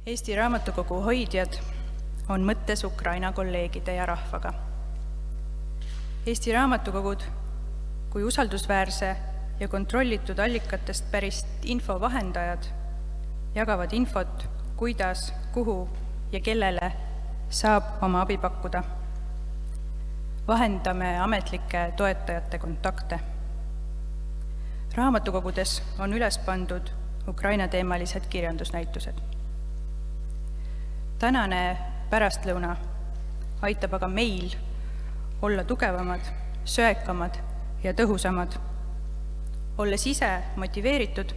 Eesti Raamatukogu hoidjad on mõttes Ukraina kolleegide ja rahvaga. Eesti raamatukogud kui usaldusväärse ja kontrollitud allikatest pärist info vahendajad jagavad infot, kuidas, kuhu ja kellele saab oma abi pakkuda. Vahendame ametlike toetajate kontakte. Raamatukogudes on üles pandud Ukraina-teemalised kirjandusnäitused. Tänane pärastlõuna aitab aga meil olla tugevamad, söekamad ja tõhusamad. Olles ise motiveeritud,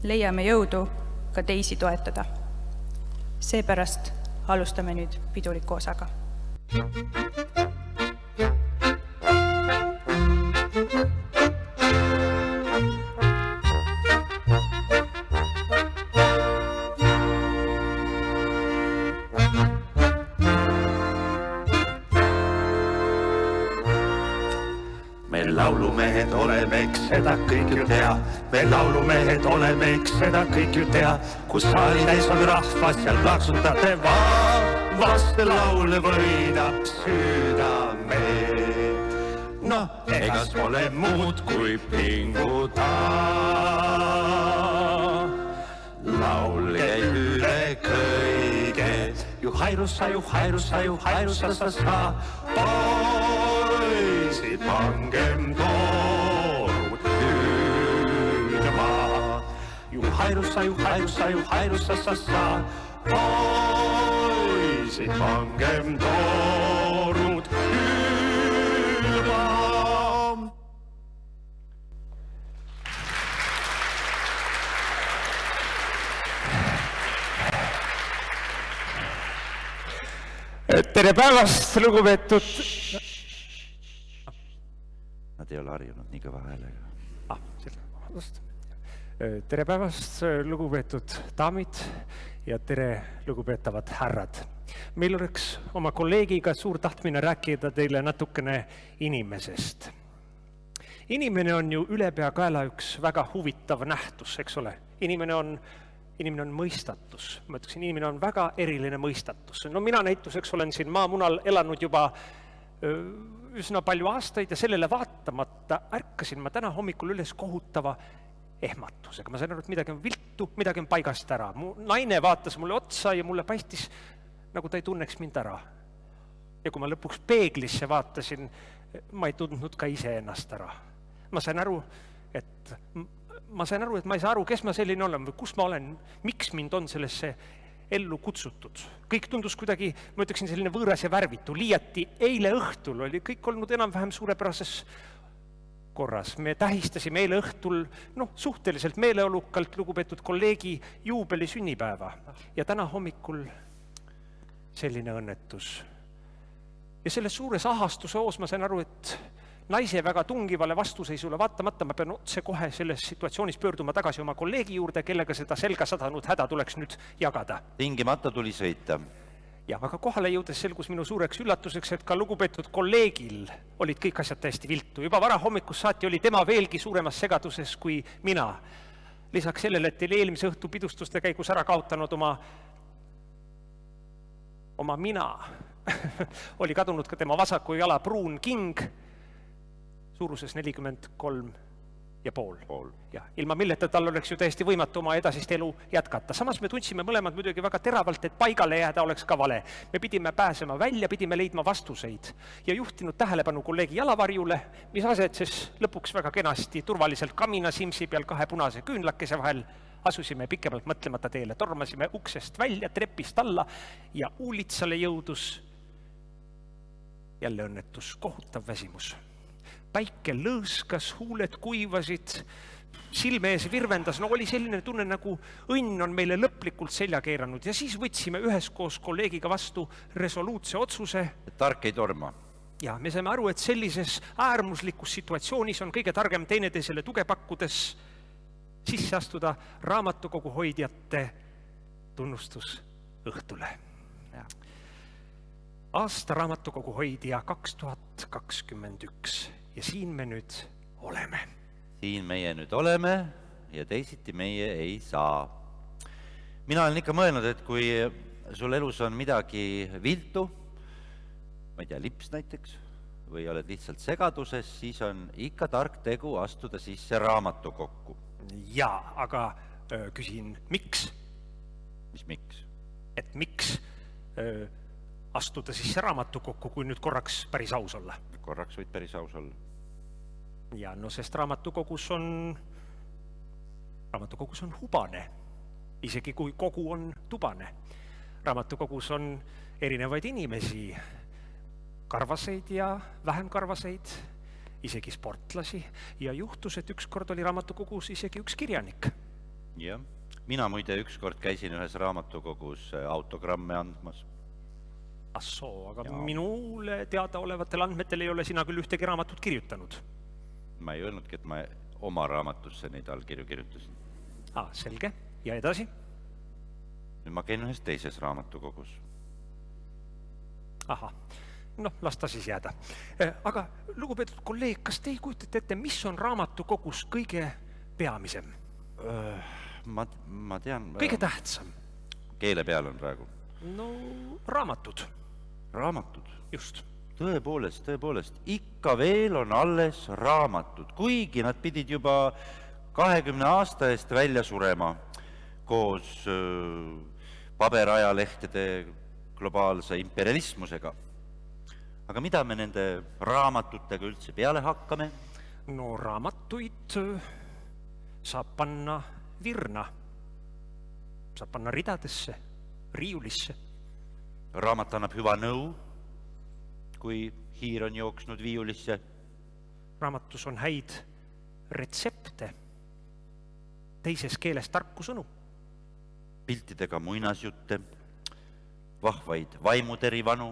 leiame jõudu ka teisi toetada. Seepärast alustame nüüd piduliku osaga. Laulumehed oleme, eks seda kõik ju tea. Me laulumehed oleme, eks seda kõik ju tea. Kus saali täis on rahvas ja laksutate vaste laule võidab südame. No, egas pole muud kui pinguda. Laul käib üle kõige. Ju hairussa sa. Poisid pangem toorud hüüdma. Ju hairussa sa. Poisid pangem toorud hüüdma. Tere päevast, lugupeetud... Nad ei ole harjunud nii kõva häälega. Tere päevast, lugupeetud daamid ja tere, lugupeetavad härrad. Meil oleks oma kolleegiga suur tahtmine rääkida teile natukene inimesest. Inimene on ju ülepeakaela üks väga huvitav nähtus, eks ole? Inimene on mõistatus. Ma ütleksin, inimene on väga eriline mõistatus. No mina näituseks olen siin maamunal elanud juba üsna palju aastaid ja sellele vaatamata ärkasin ma täna hommikul üles kohutava ehmatusega. Ma sain aru, et midagi on viltu, midagi on paigast ära. Mu naine vaatas mulle otsa ja mulle paistis, nagu ta ei tunneks mind ära. Ja kui ma lõpuks peeglisse vaatasin, ma ei tundnud ka ise ennast ära. Ma sain aru, et ma ei saa aru, kes ma selline olen või kus ma olen, miks mind on sellesse ellu kutsutud. Kõik tundus kuidagi, ma ütleksin, selline võõras ja värvitu. Liiati eile õhtul oli kõik olnud enam-vähem suurepärases korras. Me tähistasime eile õhtul suhteliselt meeleolukalt lugupeetud kolleegi juubeli sünnipäeva. Ja täna hommikul selline õnnetus. Ja selles suures ahastuse oos ma sain aru, et naise väga tungivale vastuseisule vaatamata ma pean otse kohe selles situatsioonis pöörduma tagasi oma kolleegi juurde, kellega seda selga sadanud häda tuleks nüüd jagada. Tingimata tuli sõita. Ja aga kohale jõudes selgus minu suureks üllatuseks, et ka lugupeetud kolleegil olid kõik asjad täiesti viltu. Juba vara hommikus saati oli tema veelgi suuremas segaduses kui mina. Lisaks sellele, et eelmise õhtu pidustuste käigus ära kaotanud oma mina, oli kadunud ka tema vasaku jala pruun king, suuruses 43,5. Ja ilma milleta tal oleks ju täiesti võimatu oma edasist elu jätkata. Samas me tundsime mõlemad muidugi väga teravalt, et paigale jääda oleks ka vale. Me pidime pääsema välja, pidime leidma vastuseid ja juhtinud tähelepanu kolleegi jalavarjule, mis asetses lõpuks väga kenasti turvaliselt kamina simsi peal 2 punase küünlakese vahel. Asusime pikemalt mõtlemata teele, tormasime uksest välja, trepist alla ja uulitsale jõudus jälle õnnetus, kohutav väsimus. Päike lõõskas, huuled kuivasid, silme ees virvendas, oli selline tunne, nagu õnn on meile lõplikult selja keeranud ja siis võtsime üheskoos kolleegiga vastu resoluutse otsuse. Tark ei torma. Ja me saime aru, et sellises äärmuslikus situatsioonis on kõige targem teineteisele tuge pakkudes sisse astuda raamatukogu hoidjate tunnustus õhtule. Aasta raamatukogu hoidja 2021 ja siin me nüüd oleme. Siin meie nüüd oleme ja teisiti meie ei saa. Mina olen ikka mõelnud, et kui sul elus on midagi viltu, ma ei tea, lips näiteks, või oled lihtsalt segaduses, siis on ikka tark tegu astuda sisse raamatukokku. Jaa, aga küsin, miks? Mis miks? Et miks astuda sisse raamatukokku, kui nüüd korraks päris aus olla? Korraks võid päris aus olla. Ja no sest raamatukogus on hubane, isegi kui kogu on tubane. Raamatukogus on erinevaid inimesi, karvaseid ja vähem karvaseid, isegi sportlasi, ja juhtus, et ükskord oli raamatukogus isegi üks kirjanik. Jah, mina muide ükskord käisin ühes raamatukogus autogramme andmas. Assoo, aga minule teada olevatel andmetel ei ole sina küll ühtegi raamatut kirjutanud. Ma ei öelnudki, et ma oma raamatusse neid allkirju kirjutasin. Selge. Ja edasi? Nüüd ma käin ühes teises raamatukogus. Aha, noh, las ta siis jääda. Aga lugupeetud kolleeg, kas te ei kujutate ette, mis on raamatukogus kõige peamisem? Ma tean... Kõige tähtsam? Keele peal on praegu. No, raamatud. Raamatud? Just. Tõepoolest, ikka veel on alles raamatud, kuigi nad pidid juba 20 aasta eest välja surema koos paberajalehtede globaalse imperialismusega. Aga mida me nende raamatutega üldse peale hakkame? No raamatuid saab panna virna, saab panna ridadesse, riiulisse. Raamat annab hüva nõu, kui hiir on jooksnud viiulisse. Raamatus on häid retsepte, teises keeles tarku sõnu. Piltidega muinasjutte, vahvaid vaimuterivanu.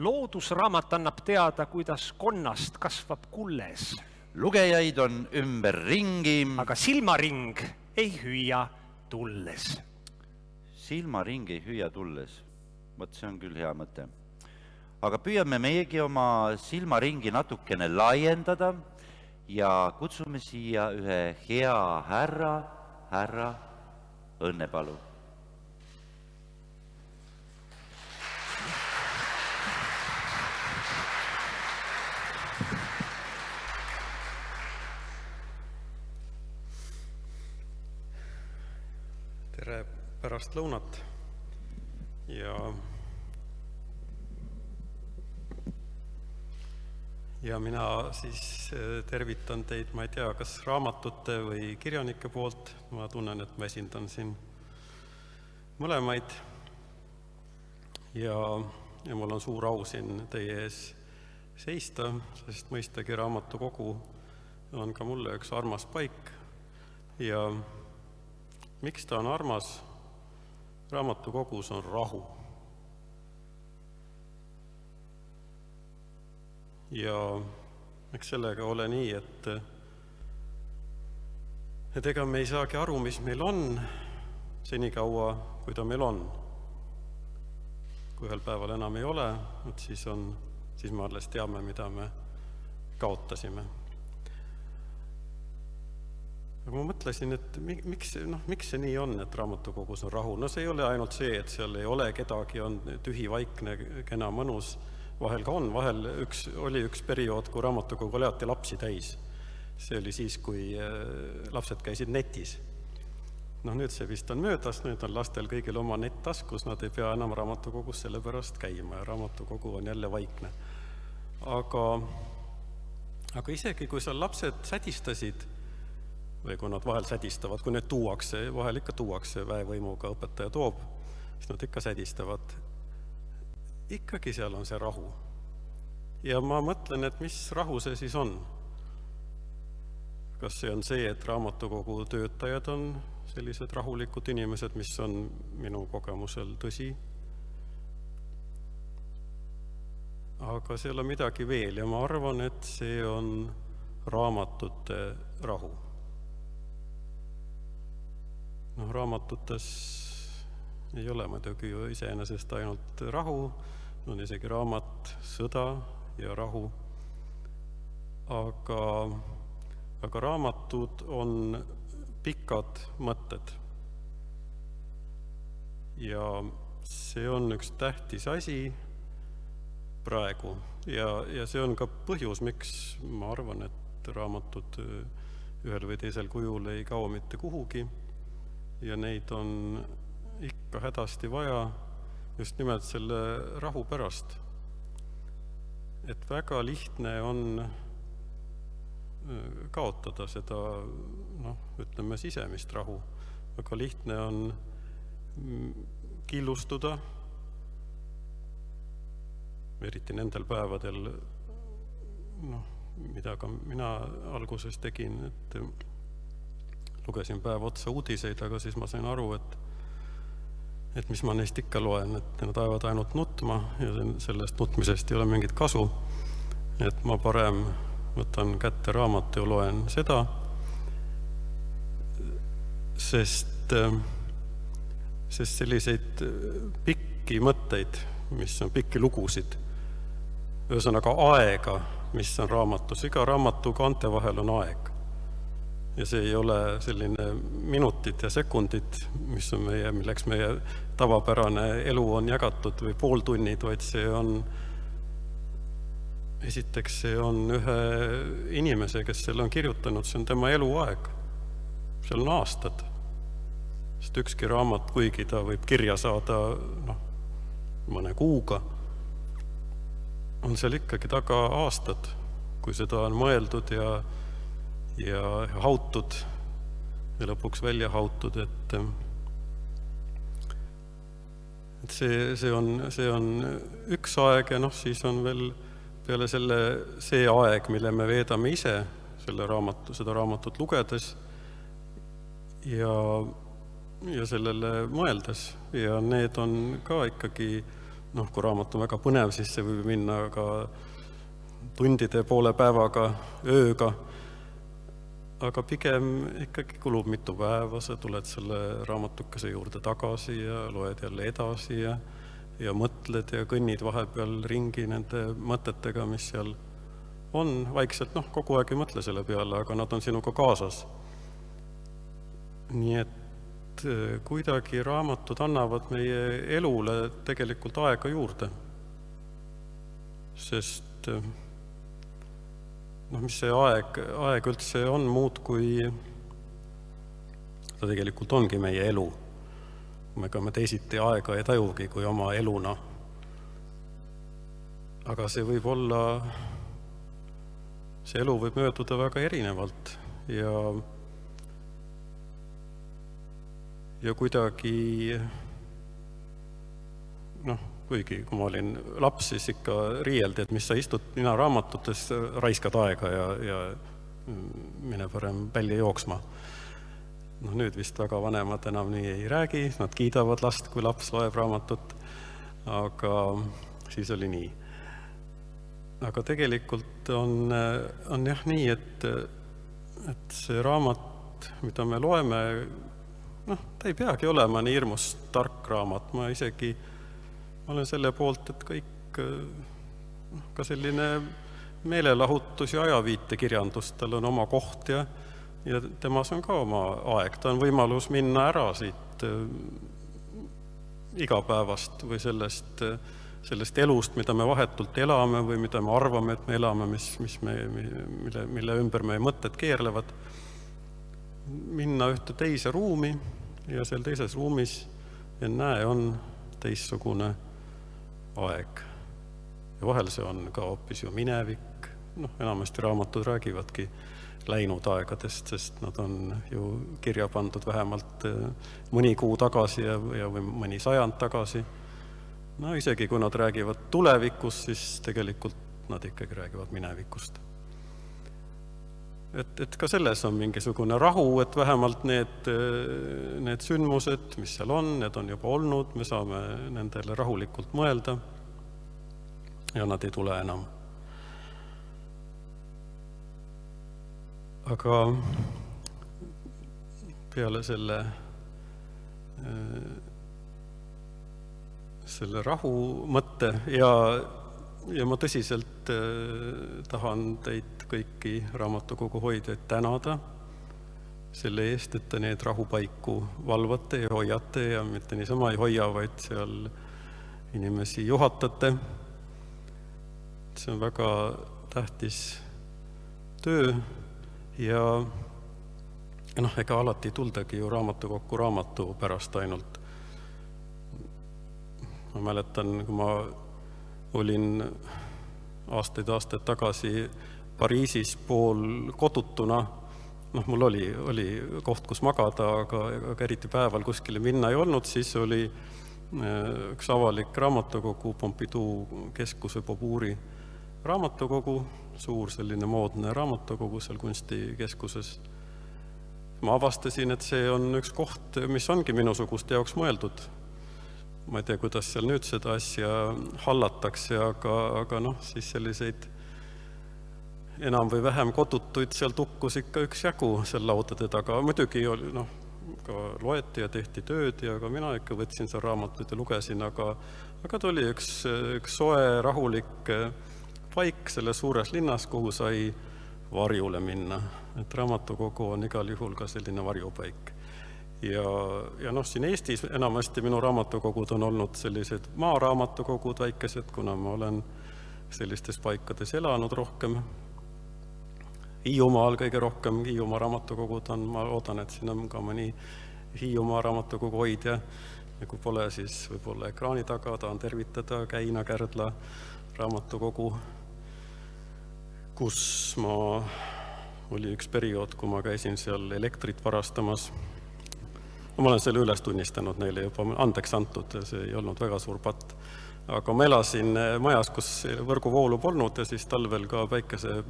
Loodusraamat annab teada, kuidas konnast kasvab kulles. Lugejaid on ümber ringi. Aga silmaring ei hüüa tulles. Silmaring ei hüüa tulles. Võt, see on küll hea mõte. Aga püüame meiegi oma silmaringi natukene laiendada ja kutsume siia ühe hea härra Õnnepalu. Tere pärast lõunat ja mina siis tervitan teid, ma ei tea, kas raamatute või kirjanike poolt. Ma tunnen, et ma esindan siin mõlemaid ja mul on suur au siin teie ees seista, sest mõistagi raamatukogu on ka mulle üks armas paik. Ja miks ta on armas? Raamatukogus on rahu. Ja eks sellega ole nii, et ega me ei saagi aru, mis meil on, senikaua, kui ta meil on. Kui ühel päeval enam ei ole, siis me alles teame, mida me kaotasime. Aga ma mõtlesin, et miks see nii on, et raamatukogus on rahu? No see ei ole ainult see, et seal ei ole kedagi, on tühi, vaikne, kena, mõnus. Vahel ka on, oli üks periood, kui raamatukogu oli alati lapsi täis. See oli siis, kui lapsed käisid netis. Nüüd see vist on möödas, nüüd on lastel kõigil oma net taskus, nad ei pea enam raamatukogus selle pärast käima ja raamatukogu on jälle vaikne. Aga isegi kui seal lapsed sädistasid, või kui nad vahel sädistavad, kui need tuuakse, vahel ikka tuuakse väevõimuga, õpetaja toob, siis nad ikka sädistavad. Ikkagi seal on see rahu. Ja ma mõtlen, et mis rahu see siis on? Kas see on see, et raamatukogu töötajad on sellised rahulikud inimesed, mis on minu kogemusel tõsi? Aga seal on midagi veel ja ma arvan, et see on raamatute rahu. Raamatutes ei ole muidugi ju iseenesest ainult rahu, on isegi raamat Sõda ja rahu. Aga raamatud on pikad mõtted. ja see on üks tähtis asi praegu ja see on ka põhjus, miks ma arvan, et raamatud ühel või teisel kujul ei kao mitte kuhugi ja neid on ikka hädasti vaja just nimelt selle rahu pärast. Et väga lihtne on kaotada seda, ütleme, sisemist rahu. Väga lihtne on killustuda, eriti nendel päevadel, mida ka mina alguses tegin, et lugesin päev otsa uudiseid, aga siis ma sain aru, et mis ma neist ikka loen, et nad ajavad ainult nutma ja sellest nutmisest ei ole mingit kasu. Et ma parem võtan kätte raamatu ja loen seda, sest selliseid pikki mõtteid, mis on pikki lugusid, ühesõnaga aega, mis on raamatus, iga raamatu kaante vahel on aeg. Ja see ei ole selline minutid ja sekundid, milleks meie tavapärane elu on jagatud või pooltunnid, vaid esiteks see on ühe inimese, kes selle on kirjutanud, see on tema eluaeg. Seal on aastad. Sest ükski raamat, kuigi ta võib kirja saada mõne kuuga, on seal ikkagi taga aastad, kui seda on mõeldud ja hautud ja lõpuks välja hautud, et see on üks aeg ja siis on veel peale see aeg, mille me veedame ise seda raamatut lugedes ja sellele mõeldes ja need on ka ikkagi, kui raamat on väga põnev, siis see võib minna ka tundide poole päevaga, ööga, aga pigem ikkagi kulub mitu päeva, sa tuled selle raamatukese juurde tagasi ja loed jälle edasi ja mõtled ja kõnnid vahepeal ringi nende mõtetega, mis seal on. Vaikselt, kogu aeg ei mõtle selle peale, aga nad on sinuga kaasas. Nii et kuidagi raamatud annavad meie elule tegelikult aega juurde. Sest mis see aeg üldse on muud, kui ta tegelikult ongi meie elu. Ega me teisiti aega ei tajugi kui oma eluna. Aga see elu võib mööduda väga erinevalt ja kuidagi kuigi kui ma olin laps, siis ikka riieldi, et mis sa istud nina raamatutes, raiskad aega ja mine parem pälli jooksma. Nüüd vist väga vanemad enam nii ei räägi, nad kiidavad last, kui laps loeb raamatut, aga siis oli nii. Aga tegelikult on jah nii, et see raamat, mida me loeme, ta ei peagi olema nii hirmus tark raamat, ma olen selle poolt, et kõik ka selline meelelahutus ja ajaviite kirjandus, tal on oma koht ja temas on ka oma aeg. Ta on võimalus minna ära siit igapäevast või sellest elust, mida me vahetult elame või mida me arvame, et me elame, mille ümber meie mõtted keerlevad. Minna ühte teise ruumi ja seal teises ruumis on teissugune aeg. Ja vahel see on ka hoopis ju minevik. Enamasti raamatud räägivadki läinud aegadest, sest nad on ju kirja pandud vähemalt mõni kuu tagasi ja või mõni sajand tagasi. Isegi kui nad räägivad tulevikust, siis tegelikult nad ikkagi räägivad minevikust. Et ka selles on mingisugune rahu, et vähemalt need sündmused, mis seal on, need on juba olnud, me saame nendele rahulikult mõelda ja nad ei tule enam. Aga peale selle rahu mõtte ja ma tõsiselt tahan teid kõiki raamatukogu hoidjaid tänada selle eest, et te need rahupaiku valvate ja hoiate ja mitte niisama ei hoia, vaid seal inimesi juhatate. See on väga tähtis töö ja ega alati ei tuldagi ju raamatukokku raamatu pärast ainult. Ma mäletan, kui ma olin aastaid tagasi Pariisis pool kodutuna, mul oli koht, kus magada, aga eriti päeval kuskile minna ei olnud, siis oli üks avalik raamatukogu, Pompidou keskuse Beaubourgi raamatukogu, suur selline moodne raamatukogu seal kunstikeskuses. Ma avastasin, et see on üks koht, mis ongi minusuguste jaoks mõeldud. Ma ei tea, kuidas seal nüüd seda asja hallatakse, aga siis selliseid enam või vähem kodutuid seal tukkus ikka üks jagu seal laudade taga. Muidugi oli, ka loeti ja tehti tööd ja ka mina ikka võtsin seal raamatuid ja lugesin, aga ta oli üks soe, rahulik paik selles suures linnas, kuhu sai varjule minna. Et raamatukogu on igal juhul ka selline varjupaik. Ja siin Eestis enamasti minu raamatukogud on olnud sellised maaraamatukogud väikesed, kuna ma olen sellistes paikades elanud rohkem. Hiiumaal kõige rohkem Hiiumaa raamatukogud on, ma loodan, et siin on ka mõni Hiiumaa raamatukogu hoidja. Ja kui pole, siis võib-olla ekraani taga tahan tervitada Käina Kärdla raamatukogu, kus oli üks periood, kui ma käisin seal elektrit varastamas. Ma olen selle üles tunnistanud neile juba andeks antud, see ei olnud väga suur patt. Aga ma elasin majas, kus võrguvoolu polnud ja siis talvel ka päikese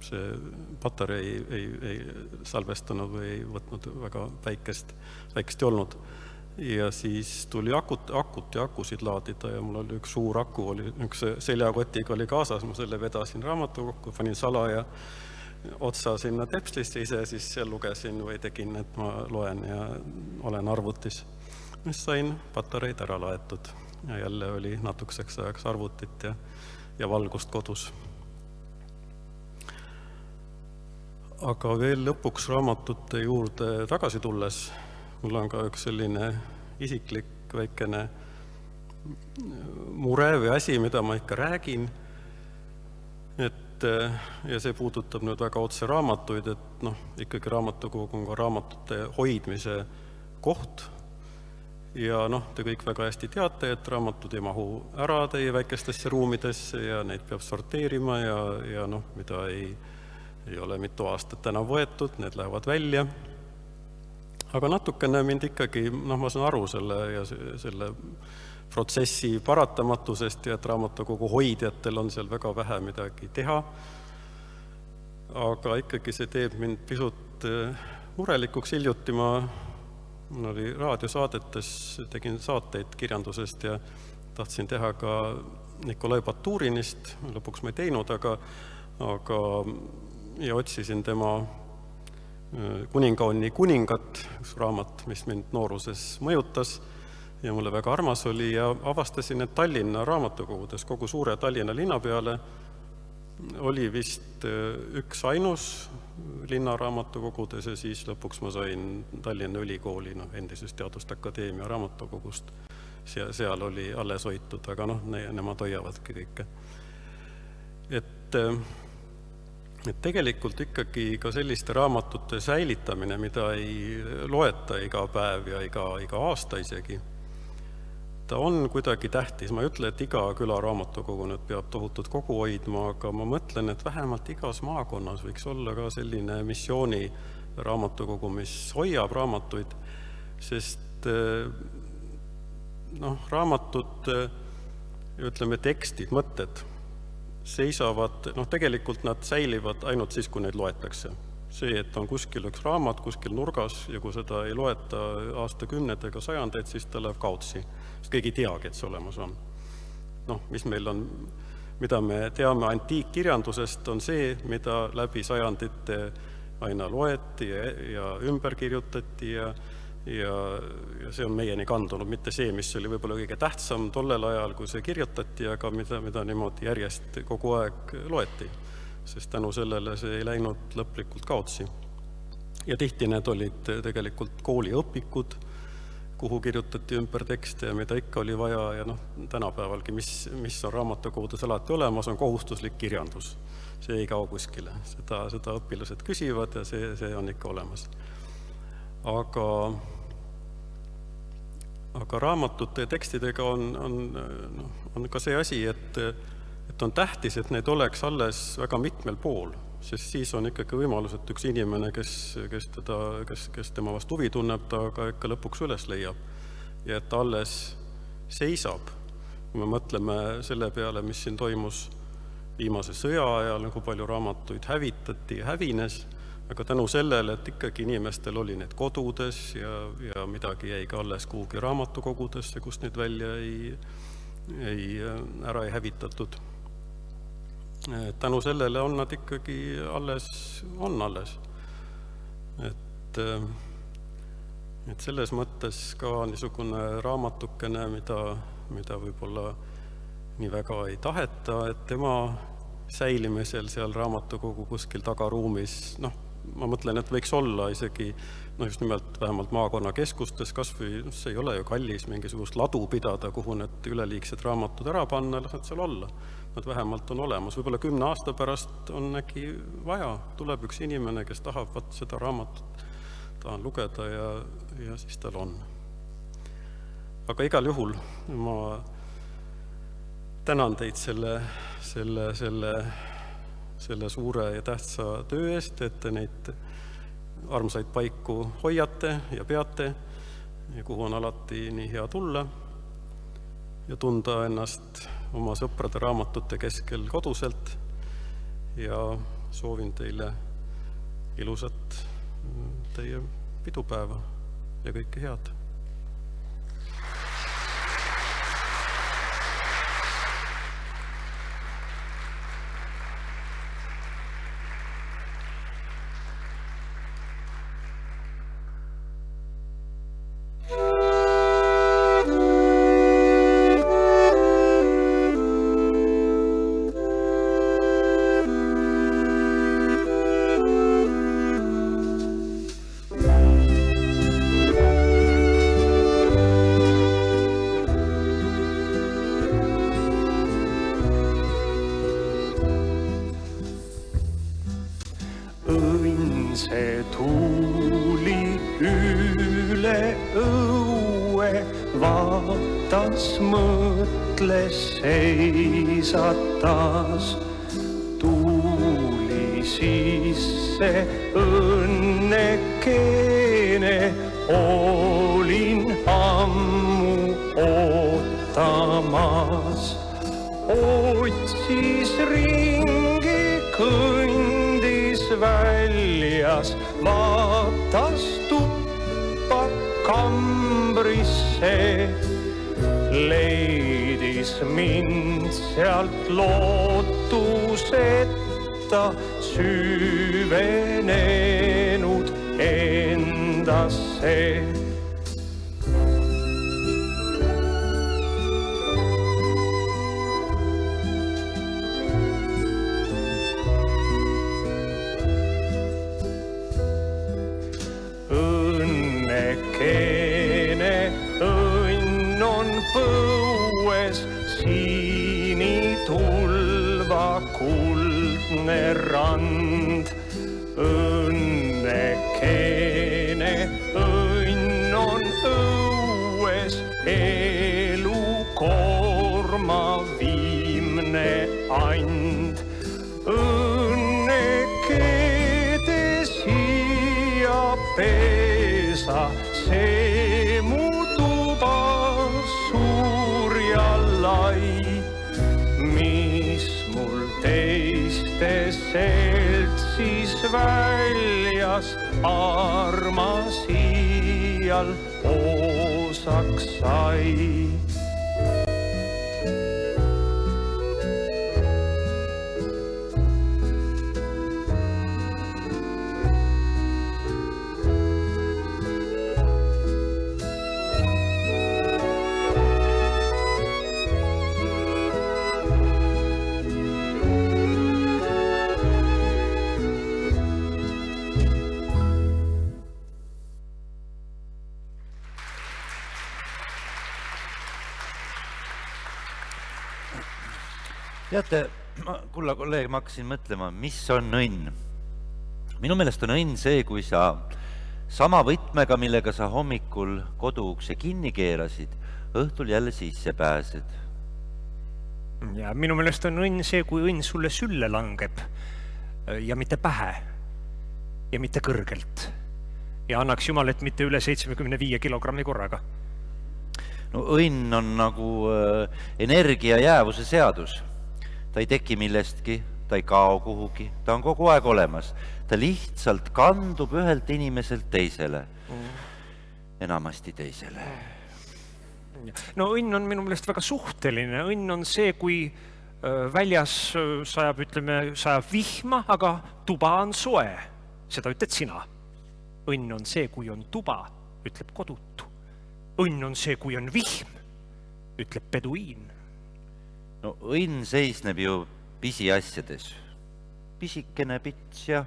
see patarei ei salvestanud või ei võtnud väga päikest ei olnud. Ja siis tuli akut ja akusid laadida ja mul oli üks suur aku, üks seljakotiga oli kaasas, ma selle vedasin raamatukokku, panin salaja otsa sinna tepslisse ise, siis seal lugesin või tegin, et ma loen ja olen arvutis. Mis sain patareid ära laetud ja jälle oli natukeseks ajaks arvutit ja valgust kodus. Aga veel lõpuks raamatute juurde tagasi tulles, mul on ka üks selline isiklik väikene mure või asi, mida ma ikka räägin, ja see puudutab nüüd väga otse raamatuid, et ikkagi raamatukogu on ka raamatute hoidmise koht ja te kõik väga hästi teate, et raamatud ei mahu ära teie väikestesse ruumidesse ja neid peab sorteerima ja mida ei ole mitu aastat enam võetud, need lähevad välja. Aga natukene mind ikkagi, ma saan aru selle protsessi paratamatusest ja et raamatukogu hoidjatel on seal väga vähe midagi teha. Aga ikkagi see teeb mind pisut murelikuks. Hiljuti ma oli raadiosaadetes, tegin saateid kirjandusest ja tahtsin teha ka Nikolai Baturinist, lõpuks ma ei teinud, aga ja otsisin tema Kuningaonni kuningat, üks raamat, mis mind nooruses mõjutas ja mulle väga armas oli ja avastasin, et Tallinna raamatukogudes, kogu suure Tallinna linna peale oli vist üks ainus linnaraamatukogudes ja siis lõpuks ma sain Tallinna Ülikooli, endisest Teaduste Akadeemia raamatukogust. Seal oli alles hoitud, aga nemad hoiavadki kõike. Et tegelikult ikkagi ka selliste raamatute säilitamine, mida ei loeta iga päev ja iga aasta isegi, ta on kuidagi tähtis. Ma ei ütle, et iga küla raamatukogu nüüd peab tohutut kogu hoidma, aga ma mõtlen, et vähemalt igas maakonnas võiks olla ka selline missiooni raamatukogu, mis hoiab raamatuid, sest raamatud, ütleme tekstid, mõtted seisavad, tegelikult nad säilivad ainult siis, kui neid loetakse. See, et on kuskil üks raamat, kuskil nurgas ja kui seda ei loeta aastakümneid ega sajandeid, siis ta läheb kaotsi. Sest keegi ei teagi, et see olemas on. Mis meil on, mida me teame antiikkirjandusest, on see, mida läbi sajandite aina loeti ja ümber kirjutati ja see on meieni kandunud, mitte see, mis oli võib-olla kõige tähtsam tollel ajal, kui see kirjutati, aga mida niimoodi järjest kogu aeg loeti, sest tänu sellele see ei läinud lõplikult kaotsi. ja tihti need olid tegelikult kooliõpikud, kuhu kirjutati ümber tekste ja mida ikka oli vaja ja tänapäevalgi, mis on raamatukogudes alati olemas, on kohustuslik kirjandus. See ei kao kuskile, seda õpilased küsivad ja see on ikka olemas. Aga raamatute ja tekstidega on ka see asi, et on tähtis, et need oleks alles väga mitmel pool, sest siis on ikkagi võimalus, et üks inimene, kes tema vastu huvi tunneb, ta ka ikka lõpuks üles leiab ja et ta alles seisab. Kui me mõtleme selle peale, mis siin toimus viimase sõja ajal, kui palju raamatuid hävitati ja hävines, aga tänu sellele, et ikkagi inimestel oli need kodudes ja midagi jäi ka alles kuhugi raamatukogudesse, kus neid välja ära ei hävitatud. Tänu sellele on nad ikkagi alles. Et selles mõttes ka niisugune raamatukene, mida võib-olla nii väga ei taheta, et tema säilimisel seal raamatukogu kuskil tagaruumis, ma mõtlen, et võiks olla isegi just nimelt vähemalt maakonnakeskustes, kas või see ei ole ju kallis mingisugust ladu pidada, kuhu need üleliigsed raamatud ära panna, lased seal olla. Nad vähemalt on olemas. Võib-olla 10 aasta pärast on äkki vaja, tuleb üks inimene, kes tahab seda raamatut tahan lugeda ja siis tal on. Aga igal juhul ma tänan teid selle suure ja tähtsa töö eest, et te neid armsaid paiku hoiate ja peate, ja kuhu on alati nii hea tulla ja tunda ennast oma sõprade raamatute keskel koduselt ja soovin teile ilusat teie pidupäeva ja kõike head. See tuuli üle õue, vaatas, mõtles, seisatas. Tuuli sisse õnnekene, olin ammu ootamas. Otsis ringi, kõndis väljas, vaatas tuppa kambrisse, leidis mind sealt lootuseta, süvenenud endasse. Põues siinitulva kuldne rand. Õnnekene õnn on õues, elukoorma viimne and. Õnnekede siia pesa, see mu tuba suur ja lai, mis mul teiste seltsis väljas armas iial osaks sai. Teate, kulla kolleeg, ma hakkasin mõtlema, mis on õnn. Minu meelest on õnn see, kui sa sama võtmega, millega sa hommikul koduukse kinni keerasid, õhtul jälle sisse pääsed. Ja minu meelest on õnn see, kui õnn sulle sülle langeb ja mitte pähe ja mitte kõrgelt. Ja annaks Jumal, et mitte üle 75 kilogrammi korraga. No õnn on nagu energia jäävuse seadus. Ta ei teki millestki, ta ei kao kuhugi, ta on kogu aeg olemas. Ta lihtsalt kandub ühelt inimeselt teisele. Enamasti teisele. No õnn on minu meelest väga suhteline. Õnn on see, kui väljas sajab vihma, aga tuba on soe. Seda ütled sina. Õnn on see, kui on tuba, ütleb kodutu. Õnn on see, kui on vihm, ütleb peduiin. No õnn seisneb ju pisiasjades. Pisikene pits ja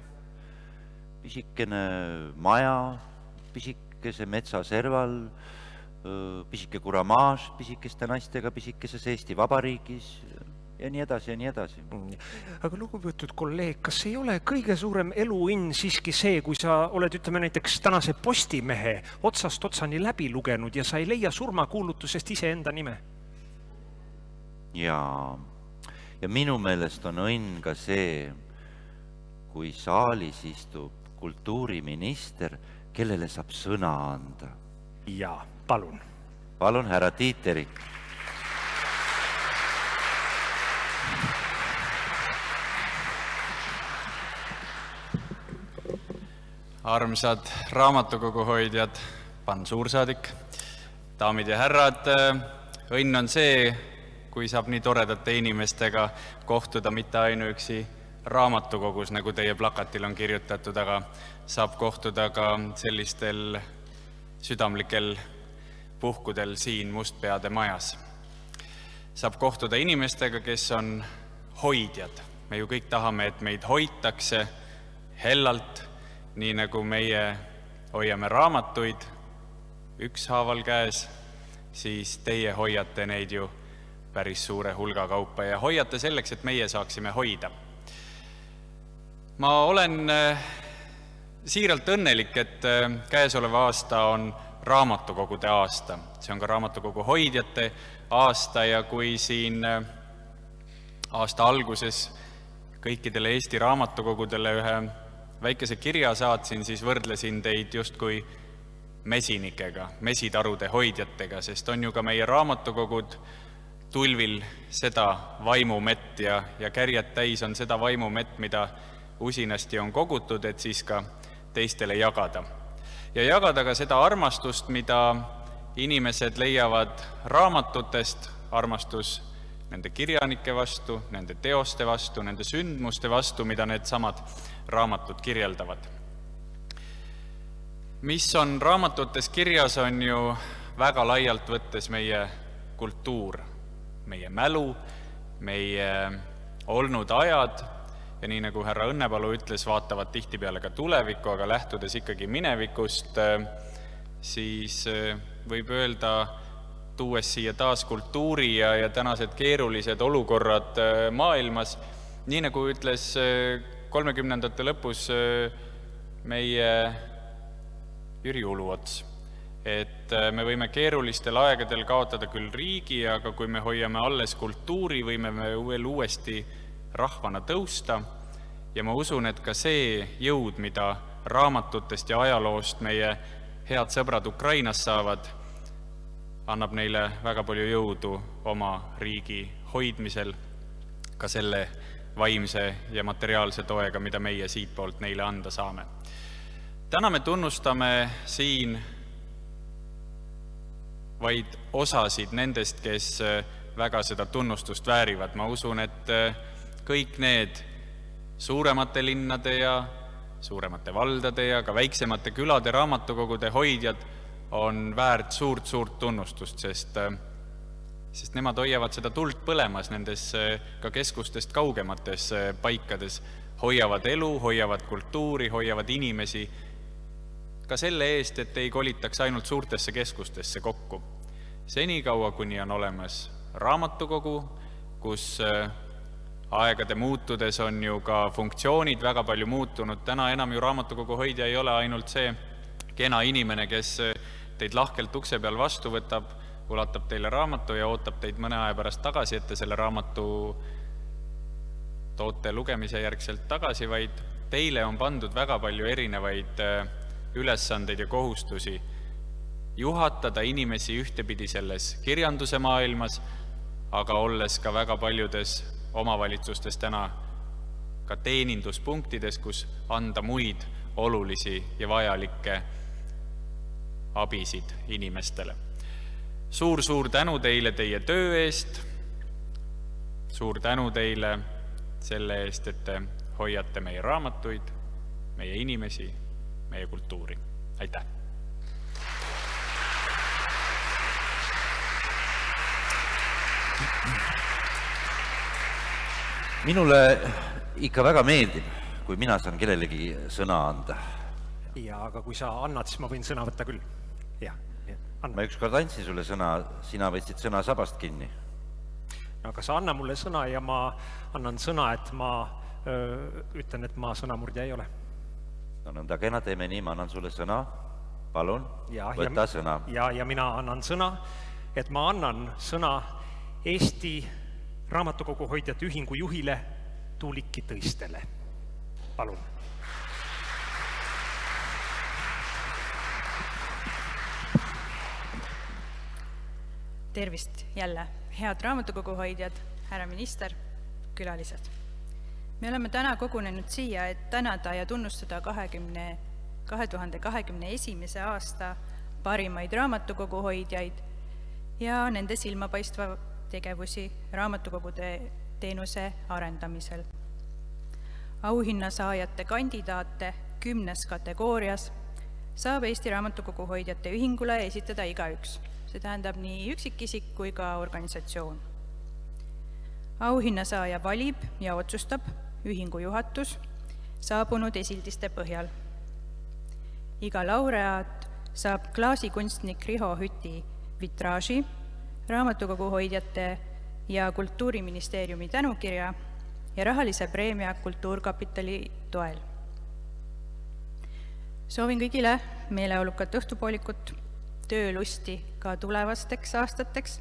pisikene maja, pisikese metsa serval, pisike kuramaaž pisikeste naistega pisikeses Eesti Vabariigis ja nii edasi ja nii edasi. Aga lugupeetud kolleeg, kas ei ole kõige suurem eluõnn siiski see, kui sa oled, ütleme näiteks tänase Postimehe otsast otsani läbi lugenud ja sa ei leia surmakuulutusest iseenda nime? Ja minu meelest on õnn ka see, kui saalis istub kultuuriminister, kellele saab sõna anda. Ja, palun. Palun, härra Tiit Terik. Armsad raamatukoguhoidjad, pan suursaadik, daamid ja härrad, õnn on see, kui saab nii toredate inimestega kohtuda mitte ainuüksi raamatukogus, nagu teie plakatil on kirjutatud, aga saab kohtuda ka sellistel südamlikel puhkudel siin Mustpeade majas. Saab kohtuda inimestega, kes on hoidjad. Me ju kõik tahame, et meid hoitakse hellalt, nii nagu meie hoiame raamatuid ükshaaval käes, siis teie hoiate neid ju päris suure hulga kaupa ja hoiate selleks, et meie saaksime hoida. Ma olen siiralt õnnelik, et käesoleva aasta on raamatukogude aasta. See on ka raamatukogu hoidjate aasta ja kui siin aasta alguses kõikidele Eesti raamatukogudele ühe väikese kirja saatsin, siis võrdlesin teid justkui mesinikega, mesitarude hoidjatega, sest on ju ka meie raamatukogud tulvil seda vaimumett ja kärjed täis on seda vaimumett, mida usinasti on kogutud, et siis ka teistele jagada. Ja jagada ka seda armastust, mida inimesed leiavad raamatutest, armastus nende kirjanike vastu, nende teoste vastu, nende sündmuste vastu, mida need samad raamatud kirjeldavad. Mis on raamatutes kirjas, on ju väga laialt võttes meie kultuur, meie mälu, meie olnud ajad ja nii nagu härra Õnnepalu ütles, vaatavad tihtipeale ka tulevikku, aga lähtudes ikkagi minevikust, siis võib öelda, tuues siia taas kultuuri ja tänased keerulised olukorrad maailmas, nii nagu ütles 30ndate lõpus meie Jüri Uluots, et me võime keerulistel aegadel kaotada küll riigi, aga kui me hoiame alles kultuuri, võime me veel uuesti rahvana tõusta ja ma usun, et ka see jõud, mida raamatutest ja ajaloost meie head sõbrad Ukrainas saavad, annab neile väga palju jõudu oma riigi hoidmisel, ka selle vaimse ja materiaalse toega, mida meie siit poolt neile anda saame. Täna me tunnustame siin vaid osasid nendest, kes väga seda tunnustust väärivad. Ma usun, et kõik need suuremate linnade ja suuremate valdade ja ka väiksemate külade raamatukogude hoidjad on väärt suurt tunnustust, sest nemad hoiavad seda tuld põlemas nendes ka keskustest kaugemates paikades, hoiavad elu, hoiavad kultuuri, hoiavad inimesi ka selle eest, et ei kolitaks ainult suurtesse keskustesse kokku. Senikaua, kuni on olemas raamatukogu, kus aegade muutudes on ju ka funktsioonid väga palju muutunud. Täna enam ju raamatukogu hoidja ei ole ainult see kena inimene, kes teid lahkelt ukse peal vastu võtab, ulatab teile raamatu ja ootab teid mõne aja pärast tagasi, et te selle raamatu toote lugemise järgselt tagasi, vaid teile on pandud väga palju erinevaid ülesandeid ja kohustusi juhatada inimesi ühtepidi selles kirjanduse maailmas, aga olles ka väga paljudes omavalitsustes täna ka teeninduspunktides, kus anda muid olulisi ja vajalikke abisid inimestele. Suur tänu teile teie töö eest, suur tänu teile selle eest, et te hoiate meie raamatuid, meie inimesi, meie kultuuri. Aitäh! Minule ikka väga meeldib, kui mina saan kellelegi sõna anda. Ja, aga kui sa annad, siis ma võin sõna võtta küll. Ja, anna. Ma ükskord andsin sulle sõna, sina võtsid sõna sabast kinni. Aga sa anna mulle sõna ja ma annan sõna, et ma ütlen, et ma sõnamurdja ei ole. No nõnda kena, teeme nii, ma annan sulle sõna. Palun, võta sõna. Ja mina annan sõna, et ma annan sõna Eesti Raamatukogu hoidjate ühingu juhile Tuulikki Tõistele. Palun. Tervist jälle, head raamatukogu hoidjad, härra minister, külalised. Me oleme täna kogunenud siia, et tänada ja tunnustada 2021. aasta parimaid raamatukogu hoidjaid ja nende silmapaistva tegevusi raamatukogude teenuse arendamisel. Auhinna saajate kandidaate 10 kategoorias saab Eesti Raamatukogu hoidjate ühingule esitada igaüks. See tähendab nii üksikisik kui ka organisatsioon. Auhinna saaja valib ja otsustab ühingu juhatus saabunud esildiste põhjal. Iga laureaat saab klaasikunstnik Riho Hüti vitraaži, raamatukogu hoidjate ja Kultuuriministeeriumi tänukirja ja rahalise preemia Kultuurkapitali toel. Soovin kõigile meeleolukat õhtupoolikut, töölusti ka tulevasteks aastateks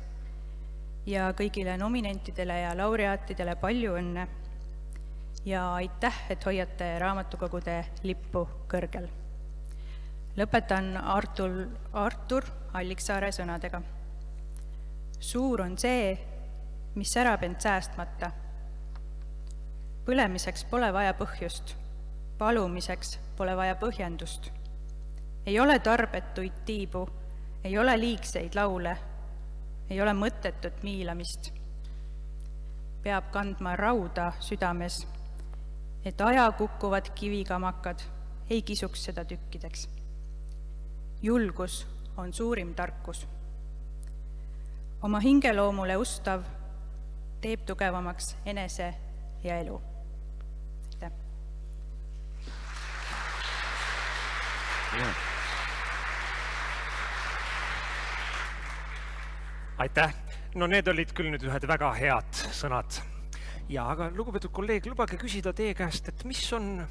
ja kõigile nominentidele ja laureaatidele palju õnne ja aitäh, et hoiate raamatukogude lippu kõrgel. Lõpetan Artur Alliksaare sõnadega. Suur on see, mis särab end säästmata. Põlemiseks pole vaja põhjust, palumiseks pole vaja põhjendust. Ei ole tarbetuid tiibu, ei ole liigseid laule, ei ole mõttetut miilamist. Peab kandma rauda südames, et aja kukkuvad kivikamakad ei kisuks seda tükkideks. Julgus on suurim tarkus. Oma hingeloomule ustav teeb tugevamaks enese ja elu. Aitäh! Aitäh! No need olid küll nüüd ühed väga head sõnad. Ja, aga lugupeetud kolleeg, lubage küsida teie käest, et mis on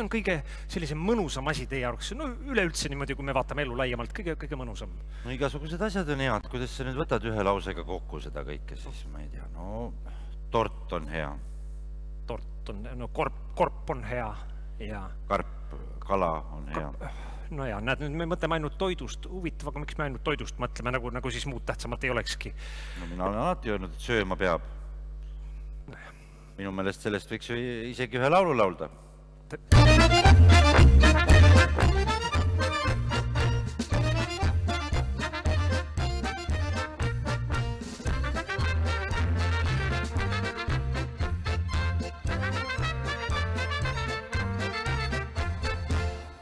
kõige sellise mõnusam asi teie arvates? No üleüldse niimoodi, kui me vaatame elu laiemalt, kõige mõnusam. No igasugused asjad on head, kuidas sa nüüd võtad ühe lausega kokku seda kõike, siis ma ei tea, no tort on hea. Tort on, no korp on hea ja... Karp, kala on hea. No ja, näed, nüüd me mõtleme ainult toidust. Huvitav, aga miks me ainult toidust mõtleme, nagu siis muud tähtsamat ei olekski? No mina olen alati öelnud, et sööma peab. Minu meelest sellest võiks ju isegi ühe laulu laulda.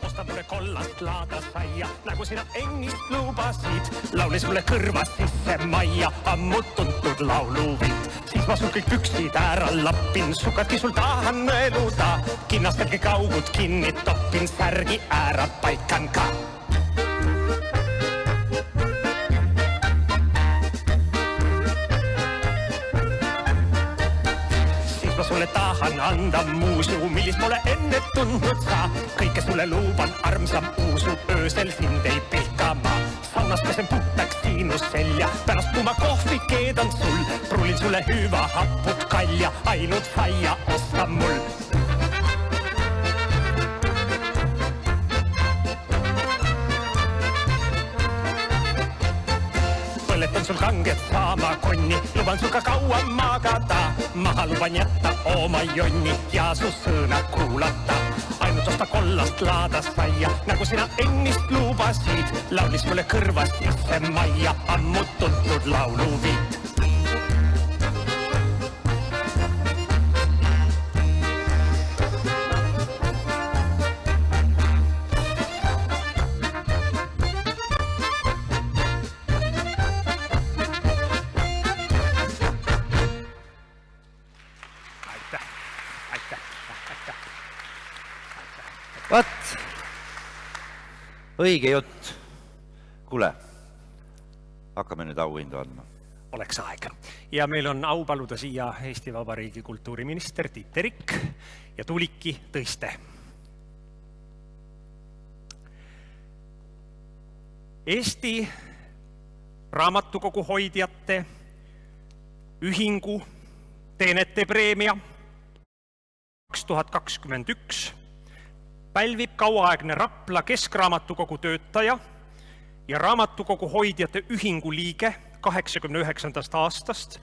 Osta mulle kollast laadasaia, nagu sina ennist lubasid. Laulis mulle kõrvast sisse majja, ammu tuntud lauluviit. Siis ma sul kõik püksid ära lappin, sukadki sul tahan nõeluda. Kinnastelgi kaugud kinni toppin, särgi ära paikan ka. Siis ma sulle tahan anda muusu, millist pole enne tundnud sa. Kõike sulle luuban, armsam uusu, öösel sind ei pilka ma. Saunas pesen puhtaks siinus selja, pärast kui ma kohvi keedan sul, prulin sulle hüüva hapud kalja, ainult saia osta mul. Põletan sul kanget saama konni, luban sul ka kaua magada. Maha luban jätta oma jonni ja su sõna kuulata. Ainult osta kollast laada saia, nagu sina ennist lubasid. Laulis mulle kõrvast sisse Maia, ammu tuntud lauluviit. Vaat, õige jutt. Kuule, hakkame nüüd auhindu andma. Oleks aeg. Ja meil on au paluda siia Eesti Vabariigi kultuuriminister Tiit Terik ja Tuuliki Tõiste. Eesti Raamatukogu hoidjate ühingu teenete preemia 2021 pälvib kauaaegne Rapla Keskraamatukogu töötaja ja Raamatukogu hoidjate ühingu liige 89. aastast,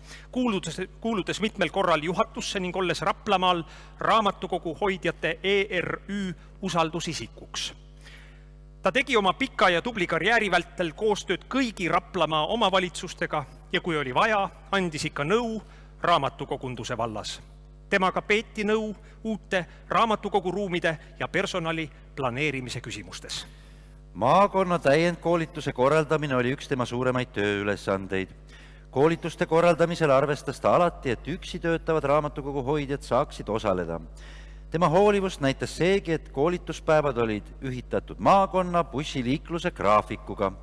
kuuludes mitmel korral juhatusse ning olles Raplamaal Raamatukogu hoidjate ERÜ usaldusisikuks. Ta tegi oma pika ja tubli karjääri vältel koostööd kõigi Raplamaa omavalitsustega ja kui oli vaja, andis ikka nõu raamatukogunduse vallas. Temaga peeti nõu uute raamatukogu ruumide ja personali planeerimise küsimustes. Maakonna täiendkoolituse korraldamine oli üks tema suuremaid tööülesandeid. Koolituste korraldamisel arvestas ta alati, et üksi töötavad raamatukogu hoidjad saaksid osaleda. Tema hoolivust näitas seegi, et koolituspäevad olid ühitatud maakonna bussiliikluse graafikuga.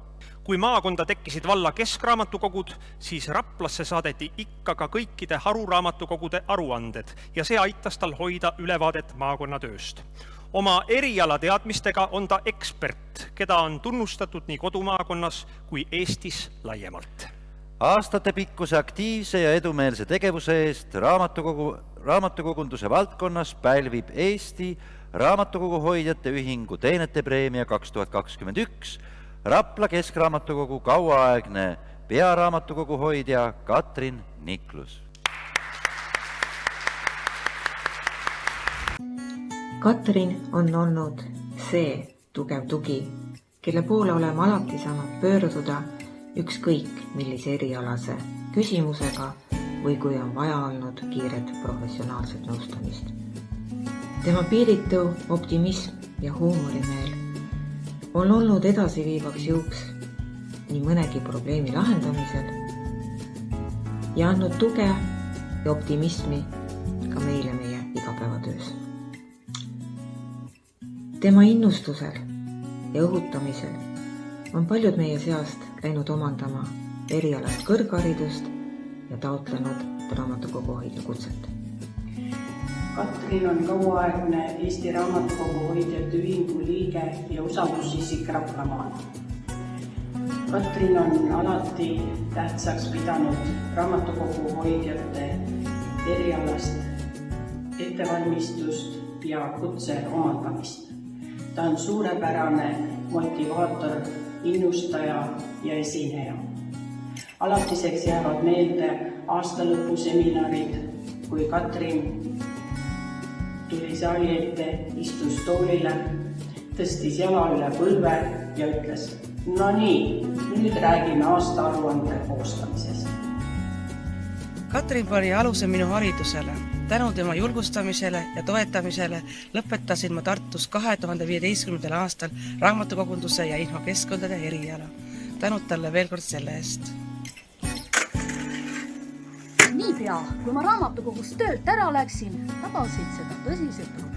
Kui maakonda tekkisid valla keskraamatukogud, siis Raplasse saadeti ikka ka kõikide haruraamatukogude aruanded ja see aitas tal hoida ülevaadet maakonna tööst. Oma erialateadmistega on ta ekspert, keda on tunnustatud nii kodumaakonnas kui Eestis laiemalt. Aastate pikkuse aktiivse ja edumeelse tegevuse eest raamatukogunduse valdkonnas pälvib Eesti Raamatukogu hoidjate ühingu teenete preemia 2021 Rapla Keskraamatukogu kauaaegne pearaamatukogu hoidja Katrin Niklus. Katrin on olnud see tugev tugi, kelle poole oleme alati saanud pöörduda ükskõik millise erialase küsimusega või kui on vaja olnud kiiret professionaalset nõustamist. Tema piiritu optimism ja huumorimeel on olnud edasiviivaks jõuks nii mõnegi probleemi lahendamisel ja andnud tuge ja optimismi ka meile meie igapäevatöös. Tema innustusel ja õhutamisel on paljud meie seast läinud omandama erialast kõrgharidust ja taotlenud raamatukogu hoidja kutset. Katrin on kauaaegne Eesti Raamatukogu hoidjate ühingu liige ja usaldusisik Raplamaal. Katrin on alati tähtsaks pidanud raamatukogu hoidjate erialast ettevalmistust ja kutse omandamist. Ta on suurepärane motivaator, innustaja ja esineja. Alatiseks jäävad meelde aastalõpuseminarid, kui Katrin tuli saali ette, istus toolile, tõstis jala üle põlve ja ütles, no nii, nüüd räägime aastaaruande koostamisest. Katrin pani aluse minu haridusele. Tänu tema julgustamisele ja toetamisele lõpetasin ma Tartus 2015. aastal raamatukogunduse ja infokeskkondade eriala. Tänud talle veel kord selle eest. Niipea, kui ma raamatukogust töölt ära läksin, tabasid seda tõsised probleemid.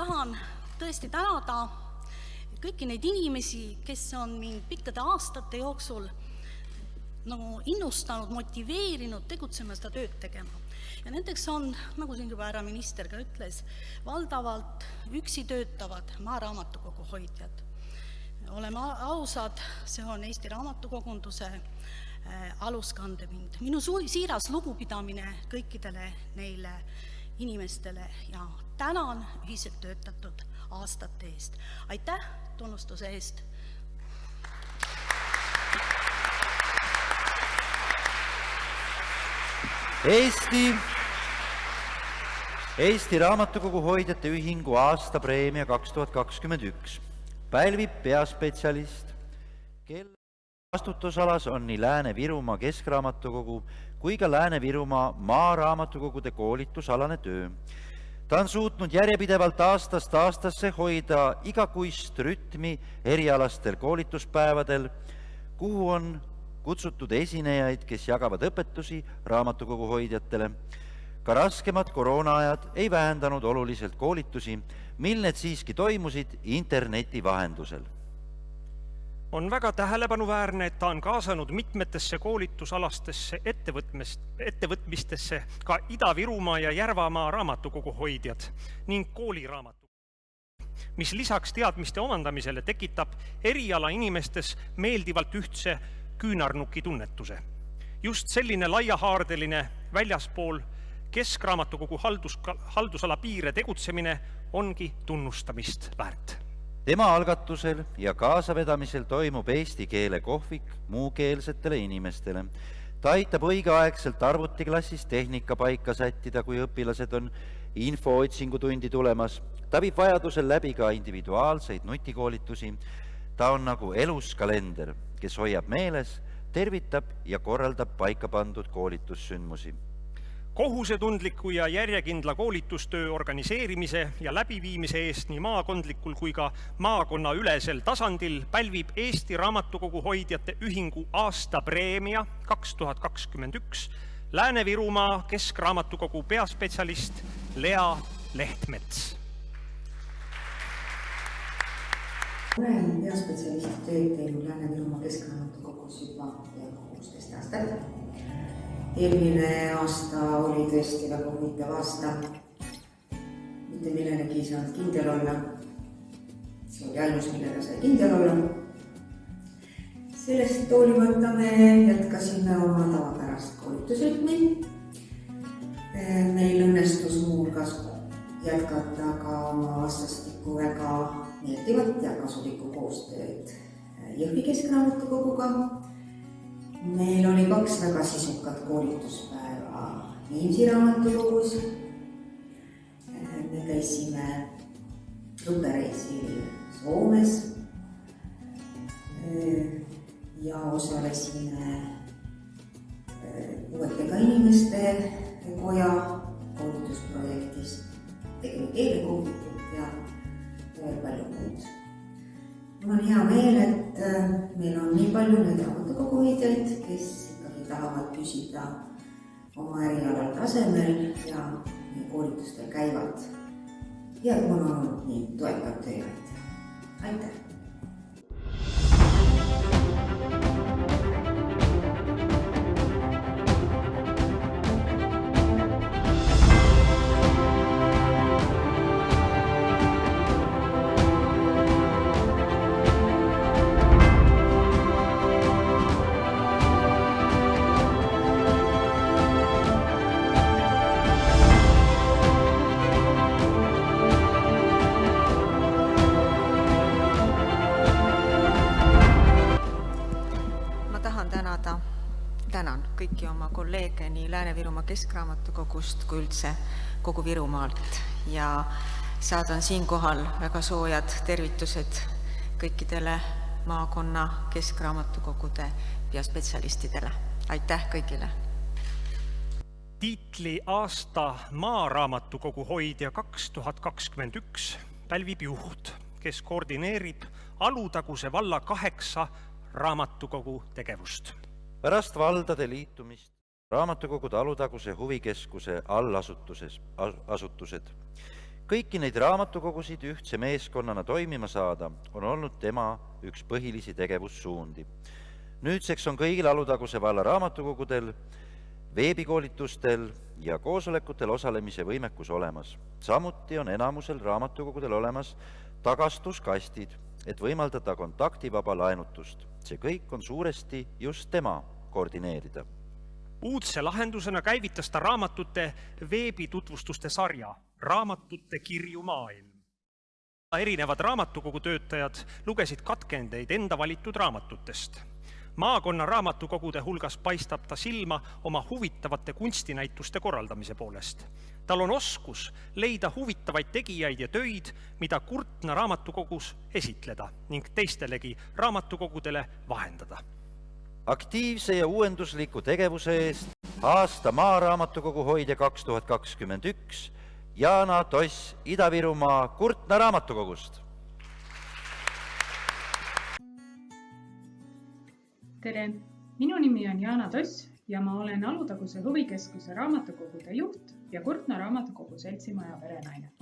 tahan tõesti tänada kõiki neid inimesi, kes on mind pikkade aastate jooksul innustanud, motiveerinud tegutsema, seda tööd tegema. Ja nendeks on, nagu siin juba härra minister ka ütles, valdavalt üksi töötavad maaraamatukogu hoidjad. Oleme ausad, see on Eesti raamatukogunduse aluskandepind. Minu siiras lugupidamine kõikidele neile inimestele ja tänan ühiselt töötatud aastate eest. Aitäh tunnustuse eest! Eesti Raamatukogu Hoidjate Ühingu aastapreemia 2021 pälvib peaspetsialist, kelle vastutusalas on nii Lääne-Virumaa Keskraamatukogu kui ka Lääne-Virumaa maaraamatukogude koolitusalane töö. Ta on suutnud järjepidevalt aastast aastasse hoida igakuist rütmi erialastel koolituspäevadel, kuhu on kutsutud esinejaid, kes jagavad õpetusi raamatukogu hoidjatele. Ka raskemad koroonaajad ei vähendanud oluliselt koolitusi, mil need siiski toimusid interneti vahendusel. On väga tähelepanuväärne, et ta on kaasanud mitmetesse koolitusalastesse ettevõtmistesse ka Ida-Virumaa ja Järvamaa raamatukogu hoidjad ning kooliraamatukogu, mis lisaks teadmiste omandamisele tekitab eriala inimestes meeldivalt ühtse küünarnuki tunnetuse. Just selline laiahaardeline väljaspool Keskraamatukogu haldusala piire tegutsemine ongi tunnustamist väärt. Tema algatusel ja kaasavedamisel toimub eesti keele kohvik muukeelsetele inimestele. Ta aitab õigeaegselt arvutiklassis tehnika paika sättida, kui õpilased on infoootsingutundi tulemas. Ta viib vajadusel läbi ka individuaalseid nutikoolitusi. Ta on nagu elus kalender, kes hoiab meeles, tervitab ja korraldab paika pandud koolitussündmusi. Kohusetundliku ja järjekindla koolitustöö organiseerimise ja läbiviimise eest nii maakondlikul kui ka maakonnaülesel tasandil pälvib Eesti Raamatukogu Hoidjate Ühingu aastapreemia 2021 Lääne-Virumaa Keskraamatukogu peaspetsialist Lea Lehtmets. Olen peaspetsialisti tööd teinud Lääne-Virumaa Keskraamatukogus juba 16 aastat. Eelmine aasta oli tõesti väga huvitav aasta. Mitte millelegi ei saanud kindel olla. See oli ainus, millega sai kindel olla. Sellest hoolimata me jätkasime oma tavapärast koolitusrütmi. Meil õnnestus muuhulgas jätkata ka oma vastastikku väga meeldivat ja kasulikku koostööd Jõhvi Keskraamatukoguga. Meil oli 2 väga sisukat koolituspäeva Viimsi raamatukogus. Me käisime õppereisil Soomes ja osalesime puuetega inimeste koja koolitusprojektis. Tegime keelekohvikut ja veel palju muud. Mul on hea meel, et meil on nii palju neid raamatukogu hoidjaid, kes ikkagi tahavad püsida oma erialal tasemel ja koolitustel käivad. Ja mul on olnud nii toetav tööd. Aitäh! Tänan kõiki oma kolleege nii Lääne-Virumaa Keskraamatukogust kui üldse kogu Virumaalt ja saadan siinkohal väga soojad tervitused kõikidele maakonna keskraamatukogude peaspetsialistidele. Aitäh kõigile! Tiitli aasta maaraamatukogu hoidja 2021 pälvib juht, kes koordineerib Alutaguse valla 8 raamatukogu tegevust. Pärast valdade liitumist raamatukogude Alutaguse huvikeskuse allasutused. Kõiki neid raamatukogusid ühtse meeskonnana toimima saada on olnud tema üks põhilisi tegevussuundi. Nüüdseks on kõigil Alutaguse valla raamatukogudel, veebikoolitustel ja koosolekutel osalemise võimekus olemas. Samuti on enamusel raamatukogudel olemas tagastuskastid, et võimaldada kontaktivaba laenutust. See kõik on suuresti just tema koordineerida. Uudse lahendusena käivitas ta raamatute veebitutvustuste sarja Raamatute kirju maailm. Erinevad raamatukogu töötajad lugesid katkendeid enda valitud raamatutest. Maakonna raamatukogude hulgas paistab ta silma oma huvitavate kunstinäituste korraldamise poolest. Tal on oskus leida huvitavaid tegijaid ja töid, mida Kurtna raamatukogus esitleda ning teistelegi raamatukogudele vahendada. Aktiivse ja uuendusliku tegevuse eest aasta Maaraamatukogu hoidja 2021 Jaana Toss Ida-Virumaa Kurtna raamatukogust. Tere, minu nimi on Jaana Toss ja ma olen Alutaguse huvikeskuse raamatukogude juht ja Kurtna raamatukogu seltsimaja perenaine.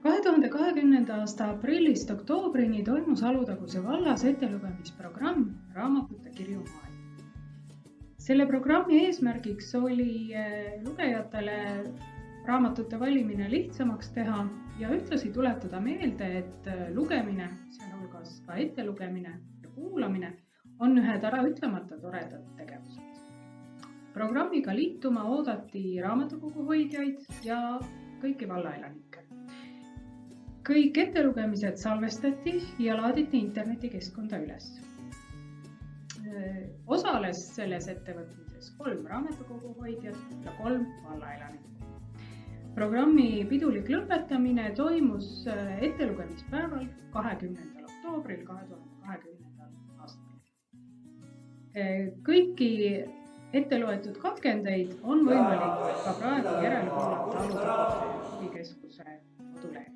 2020. aasta aprillist oktoobrini toimus Alutaguse vallas ettelugemisprogramm Raamatute kirju maailm. Selle programmi eesmärgiks oli lugejatele raamatute valimine lihtsamaks teha ja ühtlasi tuletada meelde, et lugemine, sealhulgas ka ettelugemine ja kuulamine, on ühed äraütlemata toredad tegevused. Programmiga liituma oodati raamatukogu hoidjaid ja kõiki vallaelanikke. Kõik ettelugemised salvestati ja laaditi internetikeskkonda üles. Osales selles ettevõtmises 3 raamatukogu hoidjat ja 3 vallaelanikku. Programmi pidulik lõpetamine toimus ettelugemispäeval 20. oktoobril 2020. aastal. Kõiki etteloetud katkendeid on võimalik ka praegu järelkuulata Alutaguse huvikeskuse kodulehel.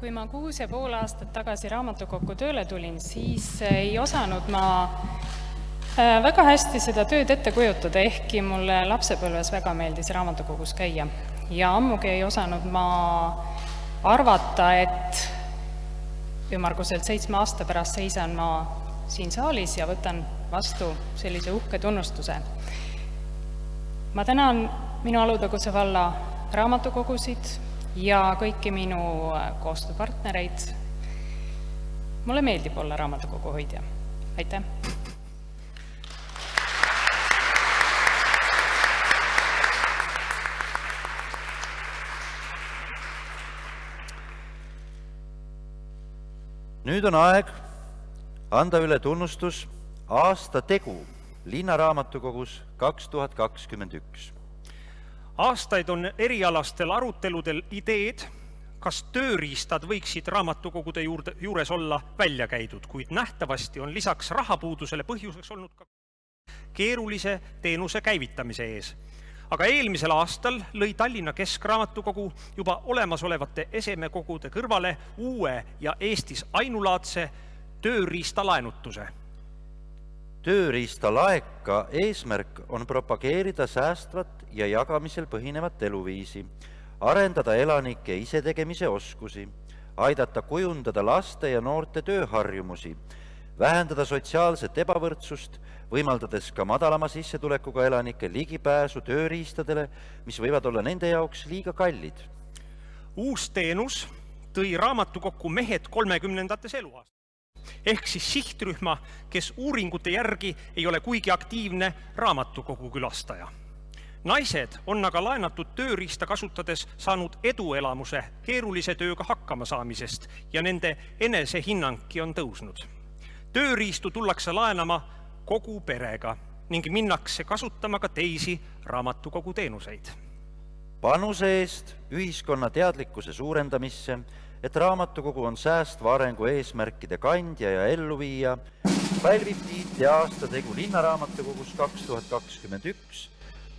Kui ma 6,5 aastat tagasi raamatukokku tööle tulin, siis ei osanud ma väga hästi seda tööd ette kujutada, ehkki mulle lapsepõlves väga meeldis raamatukogus käia. Ja ammugi ei osanud ma arvata, et ümmarguselt 7 aasta pärast seisan ma siin saalis ja võtan vastu sellise uhke tunnustuse. Ma tänan minu Alutaguse valla raamatukogusid ja kõiki minu koostööpartnereid. Mulle meeldib olla raamatukogu hoidja. Aitäh! Nüüd on aeg anda üle tunnustus aasta tegu Linnaraamatukogus 2021. Aastaid on erialastel aruteludel ideed, kas tööriistad võiksid raamatukogude juures olla välja käidud, kuid nähtavasti on lisaks rahapuudusele põhjuseks olnud ka keerulise teenuse käivitamise ees. Aga eelmisel aastal lõi Tallinna Keskraamatukogu juba olemasolevate esemekogude kõrvale uue ja Eestis ainulaadse tööriistalaenutuse. Tööriistalaeka eesmärk on propageerida säästvat ja jagamisel põhinevat eluviisi, arendada elanike isetegemise oskusi, aidata kujundada laste ja noorte tööharjumusi, vähendada sotsiaalset ebavõrdsust, võimaldades ka madalama sissetulekuga elanike ligipääsu tööriistadele, mis võivad olla nende jaoks liiga kallid. Uus teenus tõi raamatukokku mehed 30. eluaastal. Ehk siis sihtrühma, kes uuringute järgi ei ole kuigi aktiivne raamatukogu külastaja. Naised on aga laenatud tööriista kasutades saanud eduelamuse keerulise tööga hakkama saamisest ja nende enesehinnangki on tõusnud. Tööriistu tullakse laenama kogu perega ning minnakse kasutama ka teisi raamatukogu teenuseid. panuse eest ühiskonna teadlikkuse suurendamisse, et raamatukogu on säästva arengu eesmärkide kandja ja elluviija, pälvib tiitli aastategu Linnaraamatukogus 2021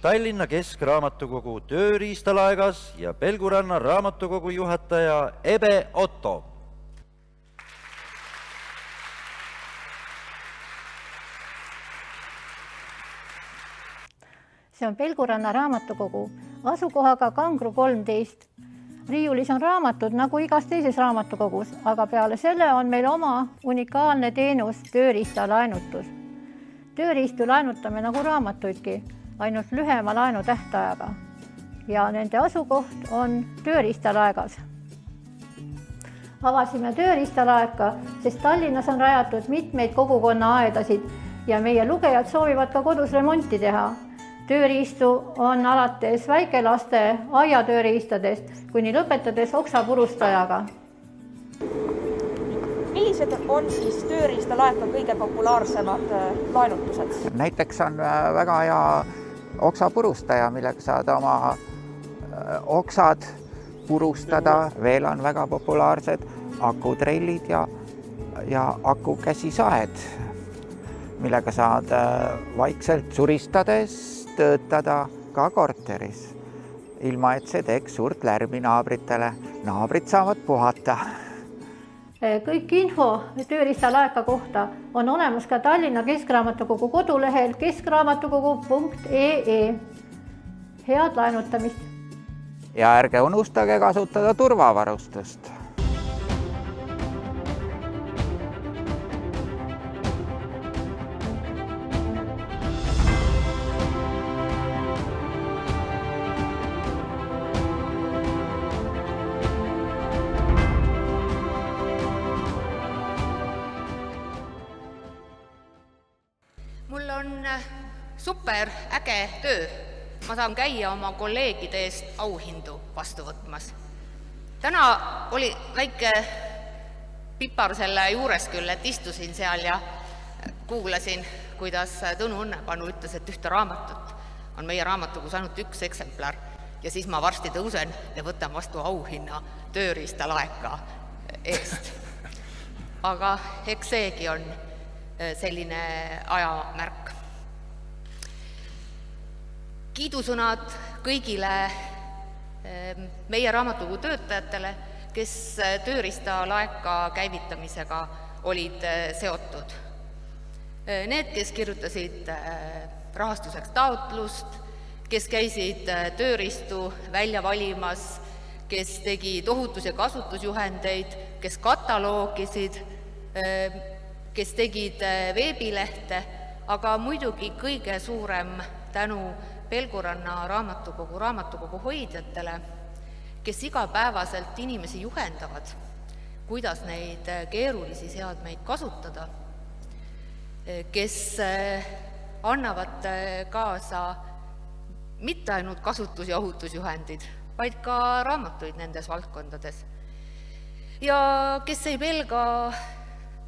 Tallinna Keskraamatukogu tööriistalaegas ja Pelguranna raamatukogu juhataja Ebe Otto. See on Pelguranna raamatukogu asukohaga Kangro 13. Riiulis on raamatud nagu igas teises raamatukogus, aga peale selle on meil oma unikaalne teenus tööriistalaenutus. Tööriistu laenutame nagu raamatuidki, ainult lühema laenutähtajaga. Ja nende asukoht on tööriistalaegas. Avasime tööriistalaeka, sest Tallinnas on rajatud mitmeid kogukonnaaedasid ja meie lugejad soovivad ka kodus remonti teha. Tööriistu on alates väikelaste aiatööriistadest kuni lõpetades oksapurustajaga. Millised on siis tööriistalaeka kõige populaarsemad laenutused? Näiteks on väga hea oksapurustaja, millega saad oma oksad purustada. Veel on väga populaarsed akutrellid ja akukäsisaed, millega saad vaikselt suristades töötada ka korteris, ilma et see teeks suurt lärmi naabritele. Naabrid saavad puhata. Kõik info tööriistalaeka kohta on olemas ka Tallinna Keskraamatukogu kodulehel keskraamatukogu.ee. Head laenutamist! Ja ärge unustage kasutada turvavarustust. Mul on super äge töö. Ma saan käia oma kolleegide eest auhindu vastu võtmas. Täna oli väike pipar selle juures küll, et istusin seal ja kuulasin, kuidas Tõnu Õnnepanu ütles, et ühte raamatut on meie raamatukogus ainult üks eksemplar ja siis ma varsti tõusen ja võtan vastu auhinna tööriistalaeka eest. Aga eks seegi on selline ajamärk. Kiidusõnad kõigile meie raamatukogu töötajatele, kes tööriistalaeka käivitamisega olid seotud. Need, kes kirjutasid rahastuseks taotlust, kes käisid tööriistu välja valimas, kes tegid ohutus- ja kasutusjuhendeid, kes kataloogisid, kes tegid veebilehte, aga muidugi kõige suurem tänu Pelguranna raamatukogu hoidjatele, kes igapäevaselt inimesi juhendavad, kuidas neid keerulisi seadmeid kasutada, kes annavad kaasa mitte ainult kasutus- ja ohutusjuhendid, vaid ka raamatuid nendes valdkondades. Ja kes ei pelga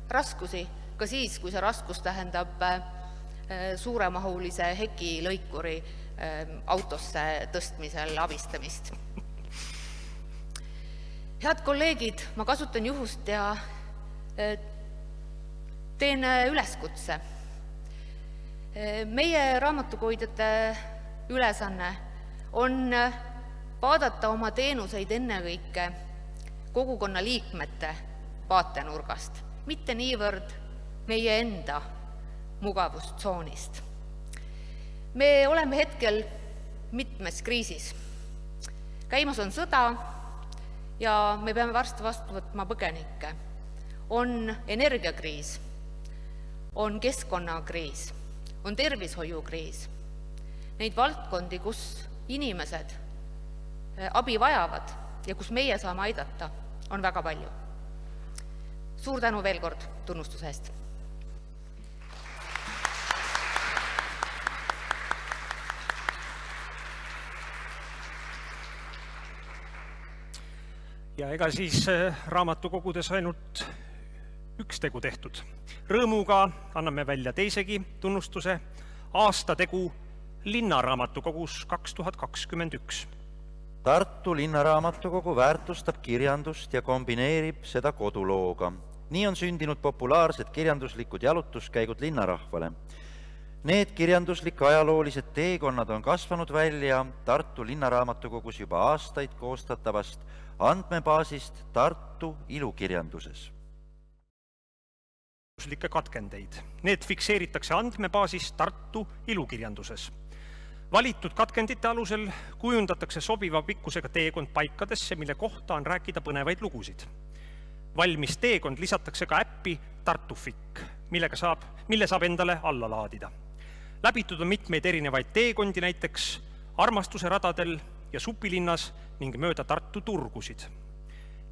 raskusi, ka siis, kui see raskus tähendab suuremahulise hekilõikuri autosse tõstmisel abistamist. Head kolleegid, ma kasutan juhust ja teen üleskutse. Meie raamatukoguhoidjate ülesanne on vaadata oma teenuseid ennekõike kogukonna liikmete vaatenurgast, mitte niivõrd meie enda mugavustsoonist. Me oleme hetkel mitmes kriisis. Käimas on sõda ja me peame varsti vastu võtma põgenikke. On energiakriis, on keskkonnakriis, on tervishoiukriis. Neid valdkondi, kus inimesed abi vajavad ja kus meie saame aidata, on väga palju. Suur tänu veel kord tunnustuse eest! Ja ega siis raamatukogudes ainult üks tegu tehtud. Rõõmuga anname välja teisegi tunnustuse aastategu Linnaraamatukogus 2021. Tartu linnaraamatukogu väärtustab kirjandust ja kombineerib seda kodulooga. Nii on sündinud populaarsed kirjanduslikud jalutuskäigud linnarahvale. Need kirjanduslike ajaloolised teekonnad on kasvanud välja Tartu linnaraamatukogus juba aastaid koostatavast andmebaasist Tartu ilukirjanduses. Katkendeid. Need fikseeritakse andmebaasis Tartu ilukirjanduses. Valitud katkendite alusel kujundatakse sobiva pikkusega teekond paikadesse, mille kohta on rääkida põnevaid lugusid. Valmis teekond lisatakse ka äppi Tartufik, mille saab endale alla laadida. Läbitud on mitmeid erinevaid teekondi, näiteks Armastuse radadel ja Supilinnas ning mööda Tartu turgusid.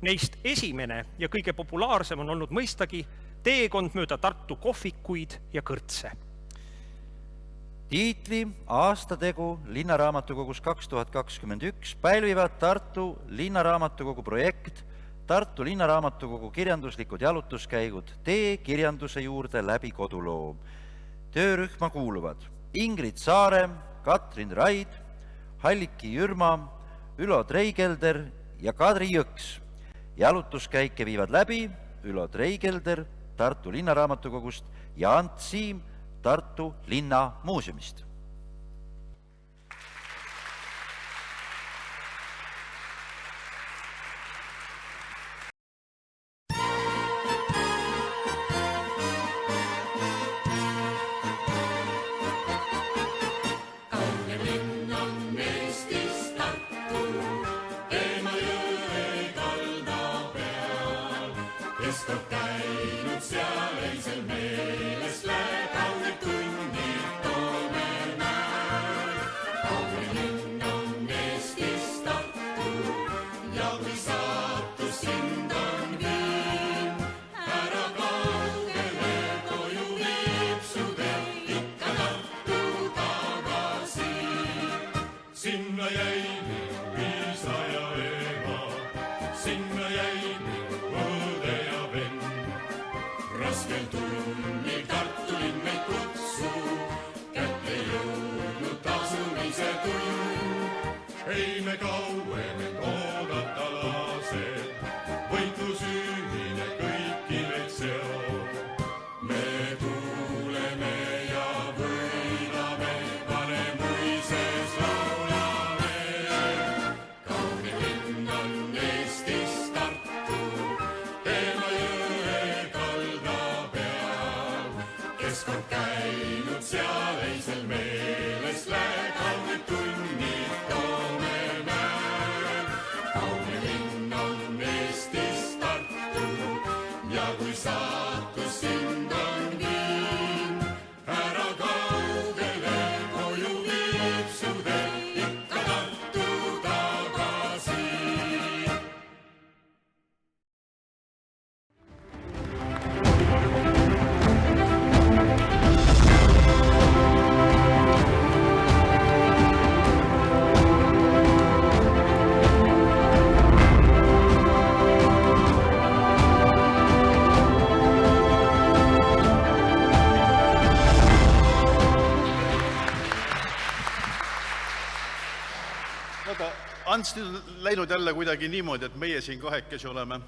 Neist esimene ja kõige populaarsem on olnud mõistagi teekond mööda Tartu kohvikuid ja kõrtse. Tiitli aastategu Linnaraamatukogus 2021 pälvivad Tartu Linnaraamatukogu projekt Tartu Linnaraamatukogu kirjanduslikud jalutuskäigud tee kirjanduse juurde läbi koduloo. Töörühma kuuluvad Ingrid Saare, Katrin Raid, Halliki Jürma, Ülo Treigelder ja Kadri Jõks. Jalutuskäike viivad läbi Ülo Treigelder Tartu Linnaraamatukogust ja Ant Siim Tartu Linnamuuseumist. Ants nüüd läinud jälle kuidagi niimoodi, et meie siin kahekesi oleme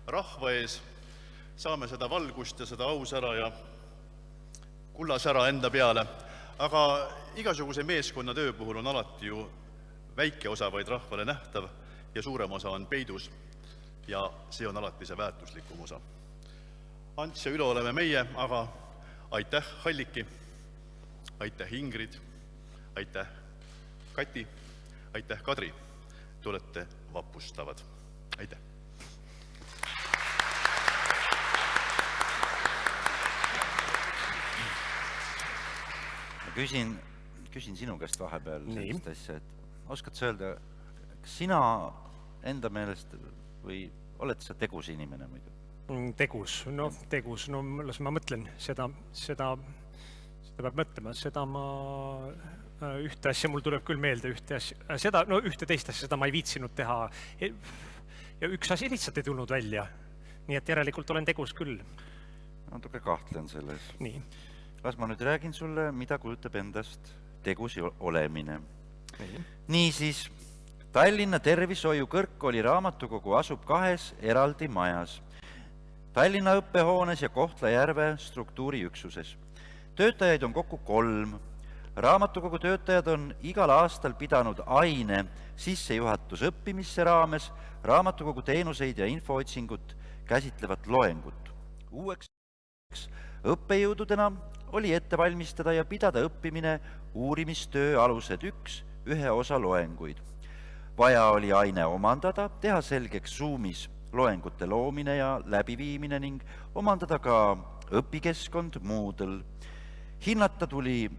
rahva ees, saame seda valgust ja seda ausära ja kullasära enda peale, aga igasuguse meeskonna töö puhul on alati ju väike osa vaid rahvale nähtav ja suurem osa on peidus ja see on alati see väärtuslikum osa. Ants ja Ülo oleme meie, aga aitäh Halliki, aitäh Ingrid, aitäh Kati, aitäh Kadri. Te olete vapustavad. Aitäh! Küsin sinu käest vahepeal sellist asja, et oskad sa öelda, kas sina enda meelest või oled sa tegus inimene muidu? Tegus, no las ma mõtlen, seda peab mõtlema, seda ma ühte asja mul tuleb küll meelde, ühte teist asja, seda ma ei viitsinud teha ja üks asi lihtsalt ei tulnud välja, nii et järelikult olen tegus küll. Natuke kahtlen selles. Nii. Las ma nüüd räägin sulle, mida kujutab endast tegus olemine. Niisiis, Tallinna Tervishoiu Kõrgkooli raamatukogu asub 2 eraldi majas. Tallinna õppehoones ja Kohtla-Järve struktuuriüksuses. Töötajaid on kokku 3. Raamatukogu töötajad on igal aastal pidanud aine sissejuhatus õppimisse raames raamatukogu teenuseid ja infootsingut käsitlevat loengut. Uueks õppejõududena oli ette valmistada ja pidada õppimine uurimistöö alused 1 osa loenguid. Vaja oli aine omandada, teha selgeks Zoomis loengute loomine ja läbiviimine ning omandada ka õpikeskkond Moodle. Hinnata tuli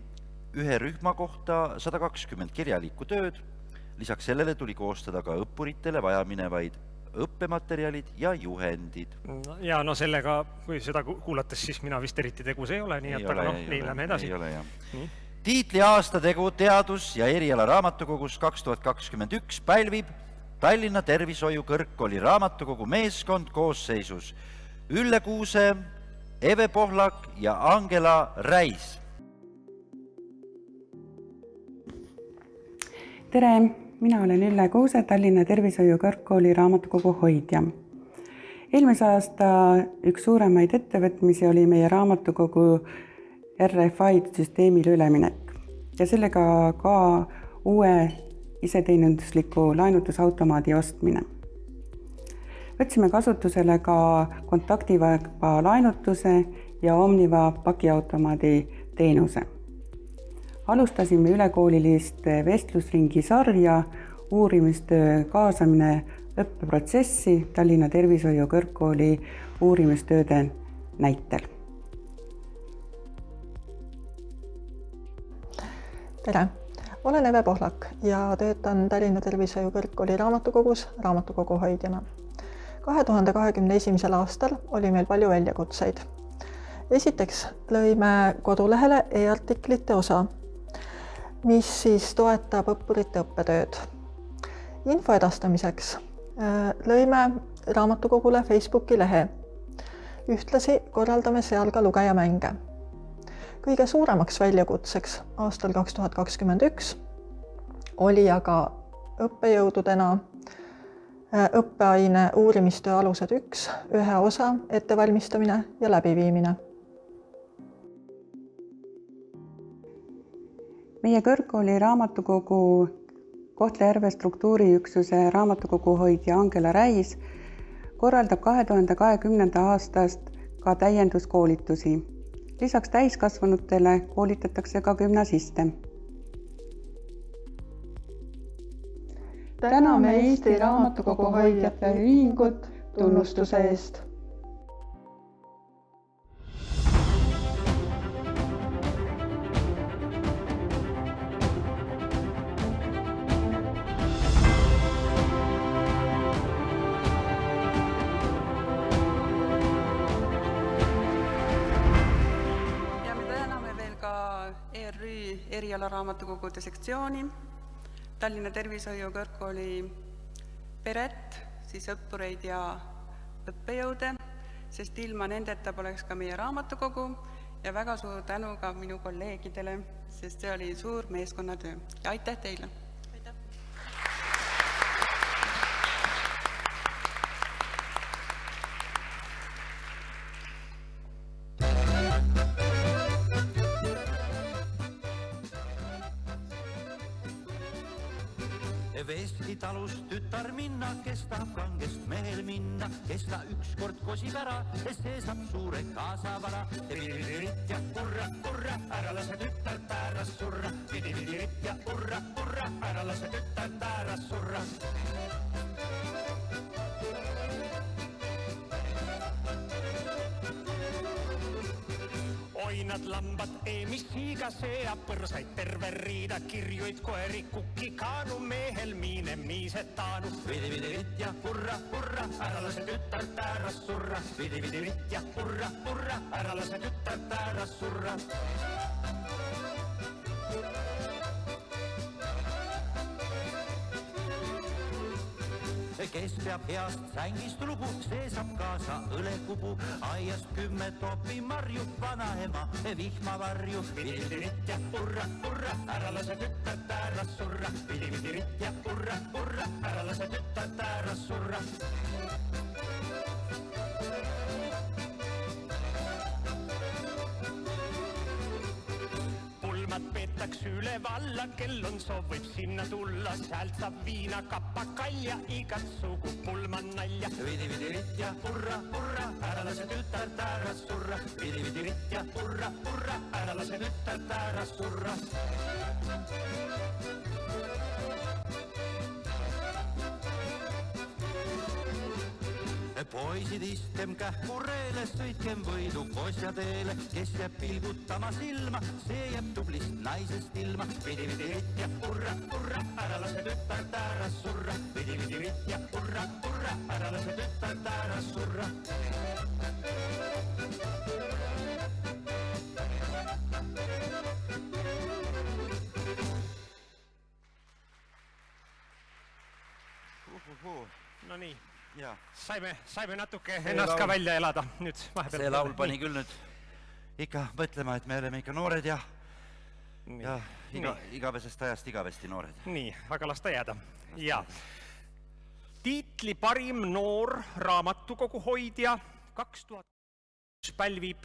1 rühma kohta 120 kirjalikku tööd, lisaks sellele tuli koostada ka õppuritele vajaminevaid õppematerjalid ja juhendid. Ja no sellega, kui seda kuulates, siis mina vist eriti tegus ei ole, nii et aga nii lähme edasi. Tiitli aastategu teadus- ja eriala raamatukogus 2021 pälvib Tallinna Tervishoiu Kõrgkooli raamatukogu meeskond koosseisus Ülle Kuuse, Eve Pohlak ja Angela Räis. Tere, mina olen Ülle Kuuse, Tallinna Tervishoiu Kõrgkooli raamatukogu hoidja. Eelmise aasta üks suuremaid ettevõtmisi oli meie raamatukogu RFI-süsteemile üleminek ja sellega ka uue iseteenindusliku laenutusautomaadi ostmine. Võtsime kasutusele ka kontaktivaba laenutuse ja Omniva pakiautomaadi teenuse. Alustasime ülekoolilist vestlusringi sarja uurimistöö kaasamine õppeprotsessi Tallinna Tervishoiu Kõrgkooli uurimistööde näitel. Tere! Olen Eve Pohlak ja töötan Tallinna Tervishoiu Kõrgkooli raamatukogus raamatukogu hoidjana. 2021. aastal oli meil palju väljakutseid. Esiteks lõime kodulehele e-artiklite osa, mis siis toetab õppurite õppetööd. Info edastamiseks lõime raamatukogule Facebooki lehe. Ühtlasi korraldame seal ka lugejamänge. Kõige suuremaks väljakutseks aastal 2021 oli aga õppejõududena õppeaine uurimistöö alused 1 osa ettevalmistamine ja läbiviimine. Meie kõrgkooli raamatukogu Kohtla-Järve struktuuriüksuse raamatukogu hoidja Angela Räis korraldab 2020. aastast ka täienduskoolitusi. Lisaks täiskasvanutele koolitatakse ka gümnasiste. Täname Eesti Raamatukogu hoidjate ühingut tunnustuse eest. Erialaraamatukogude sektsiooni, Tallinna Tervishoiu Kõrgkooli peret, siis õppureid ja õppejõude, sest ilma nendeta poleks ka meie raamatukogu ja väga suur tänu ka minu kolleegidele, sest see oli suur meeskonnatöö ja aitäh teile! Veskitalus tütar minna, kes tahab kangest mehel minna, kes ta ükskord kosib ära, see saab suure kaasavara. Vidividirit ja urra, urra, ära lase tütart ära surra. Vidividirit ja urra, urra, ära lase tütart ära surra. Oinad, lambad, mis iga sea, põrsaid terve riida, kirjuid, koeri, kukki, kaanu, mehel miine, miisetaanu. Vidividirit ja urra, urra, ära lase tütart ära surra. Vidividirit ja urra, urra, ära lase tütart ära surra. kes peab heast sängist lugu, see saab kaasa õlekubu. Aiast 10 topi marju, vanaema vihmavarju. Vidi-vidi-ritt ja hurra, hurra, ära lase tütart ära surra. Vidi-vidi-ritt ja hurra, hurra, ära lase tütart ära surra. Pulmad peetakse üle valla, kel on soov, võib sinna tulla. Sealt saab viina, kappa, kalja, igat sugu pulmanalja. Vidi-vidi-ritt ja hurra, hurra, ära lase tütart ära surra. Vidi-vidi-ritt ja hurra, hurra, ära lase tütart ära surra. Poisid istkem kähkureele, sõitkem võidu kosjateele. Kes jääb pilgutama silma, see jääb tublist naisest ilma. Vidi-vidi-ritt ja hurra, hurra, ära lase tütart ära surra. Vidi-vidi-ritt ja hurra, hurra, ära lase tütart ära surra. No nii, ja. Saime natuke ennast ka välja elada nüüd vahepeal. See laul pani küll nüüd ikka mõtlema, et me oleme ikka noored ja igavesest ajast igavesti noored. Nii, aga las ta jääda. Ja tiitli parim noor raamatukogu hoidja 2006 pälvib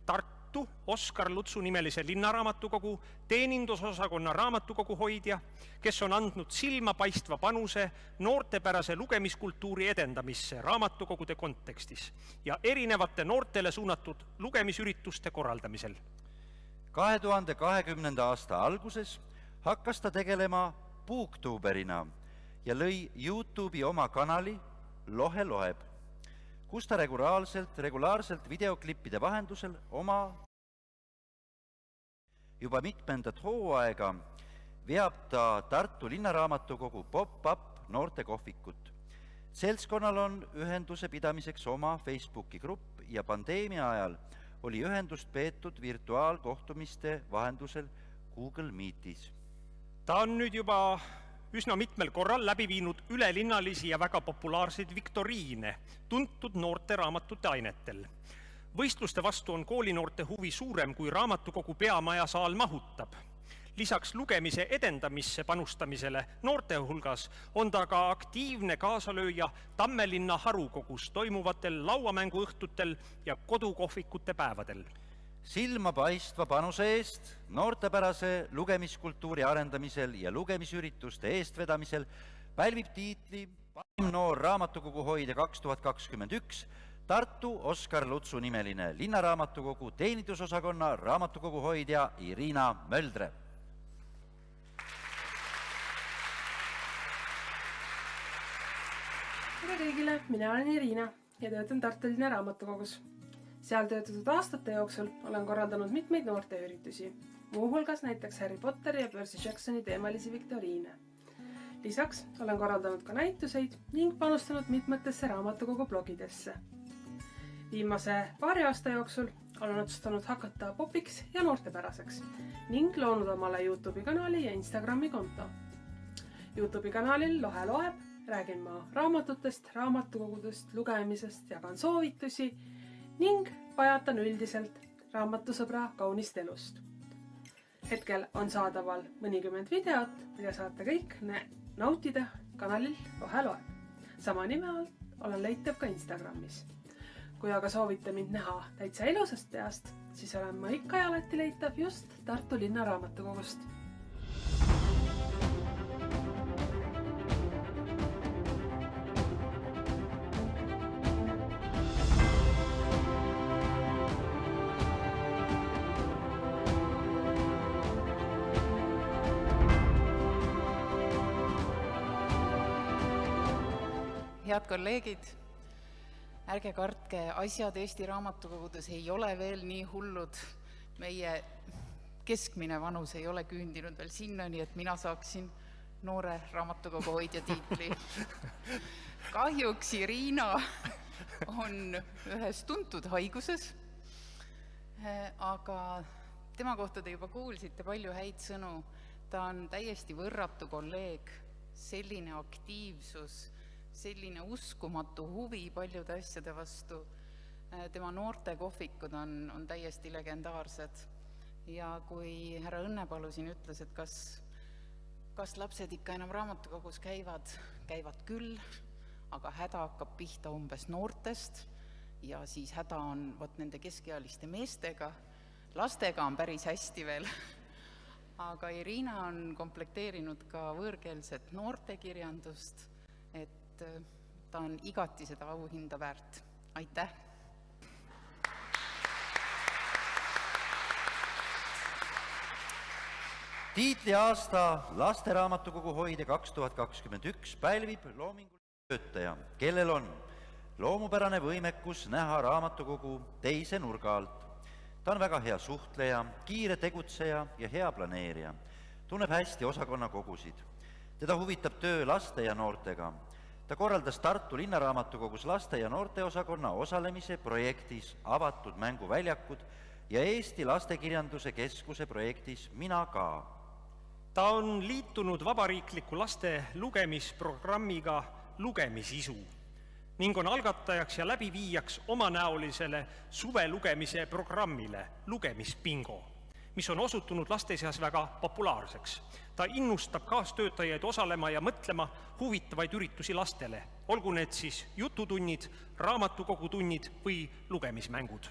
Tartu Oskar Lutsu nimelise linnaraamatukogu teenindusosakonna raamatukogu hoidja, kes on andnud silmapaistva panuse noortepärase lugemiskultuuri edendamisse raamatukogude kontekstis ja erinevate noortele suunatud lugemisürituste korraldamisel. 2020. aasta alguses hakkas ta tegelema booktuberina ja lõi YouTube'i oma kanali Lohe loeb, kus ta regulaarselt videoklippide vahendusel juba mitmendat hooaega veab ta Tartu linnaraamatukogu pop-up noortekohvikut. Seltskonnal on ühenduse pidamiseks oma Facebooki grupp ja pandeemia ajal oli ühendust peetud virtuaalkohtumiste vahendusel Google Meetis. Ta on nüüd juba üsna mitmel korral läbi viinud ülelinnalisi ja väga populaarseid viktoriine tuntud noorte raamatute ainetel. Võistluste vastu on koolinoorte huvi suurem, kui raamatukogu peamaja saal mahutab. Lisaks lugemise edendamisse panustamisele noorte hulgas on ta ka aktiivne kaasalööja Tammelinna harukogus toimuvatel lauamänguõhtutel ja kodukohvikute päevadel. Silmapaistva panuse eest noortepärase lugemiskultuuri arendamisel ja lugemisürituste eestvedamisel pälvib tiitli parim noor raamatukogu hoidja 2021 Tartu Oskar Lutsu nimeline linnaraamatukogu teenindusosakonna raamatukogu hoidja Irina Möldre. Tere kõigile, mina olen Irina ja töötan Tartu linna raamatukogus. Seal töötatud aastate jooksul olen korraldanud mitmeid noorteüritusi, muuhulgas näiteks Harry Potteri ja Percy Jacksoni teemalisi viktoriine. Lisaks olen korraldanud ka näituseid ning panustanud mitmetesse raamatukogu blogidesse. Viimase paari aasta jooksul olen otsustanud hakata popiks ja noortepäraseks ning loonud omale YouTube'i kanali ja Instagrami konto. YouTube'i kanalil Lohe loeb räägin ma raamatutest, raamatukogudest, lugemisest, jagan soovitusi ning pajatan üldiselt raamatusõbra kaunist elust. Hetkel on saadaval mõnikümmend videot, mida saate kõik nautida kanalil Lohe loeb. Sama nime all olen leitav ka Instagramis. Kui aga soovite mind näha täitsa ilusast peast, siis olen ma ikka ja alati leitav just Tartu linna raamatukogust. Head kolleegid, ärge kartke, asjad Eesti raamatukogudes ei ole veel nii hullud. Meie keskmine vanus ei ole küündinud veel sinnani, et mina saaksin noore raamatukogu hoidja tiitli. Kahjuks Irina on ühes tuntud haiguses, aga tema kohta te juba kuulsite palju häid sõnu. Ta on täiesti võrratu kolleeg, selline aktiivsus, selline uskumatu huvi paljude asjade vastu. Tema noortekohvikud on täiesti legendaarsed. Ja kui härra Õnnepalu siin ütles, et kas lapsed ikka enam raamatukogus käivad küll, aga häda hakkab pihta umbes noortest ja siis häda on nende keskealiste meestega. Lastega on päris hästi veel. Aga Irina on komplekteerinud ka võõrkeelset noortekirjandust, et ta on igati seda auhinda väärt. Aitäh! Tiitliaasta Lasteraamatukogu hoidja 2021 pälvib loominguline töötaja, kellel on loomupärane võimekus näha raamatukogu teise nurga alt. Ta on väga hea suhtleja, kiire tegutseja ja hea planeerija. Tunneb hästi osakonna kogusid. Teda huvitab töö laste ja noortega. Ta korraldas Tartu linnaraamatukogus laste ja noorteosakonna osalemise projektis Avatud mänguväljakud ja Eesti Lastekirjanduse Keskuse projektis Mina ka. Ta on liitunud vabariikliku laste lugemisprogrammiga Lugemisisu ning on algatajaks ja läbiviijaks omanäolisele suvelugemise programmile Lugemispingo, mis on osutunud laste seas väga populaarseks. Ta innustab kaastöötajaid osalema ja mõtlema huvitavaid üritusi lastele, olgu need siis jututunnid, raamatukogutunnid või lugemismängud.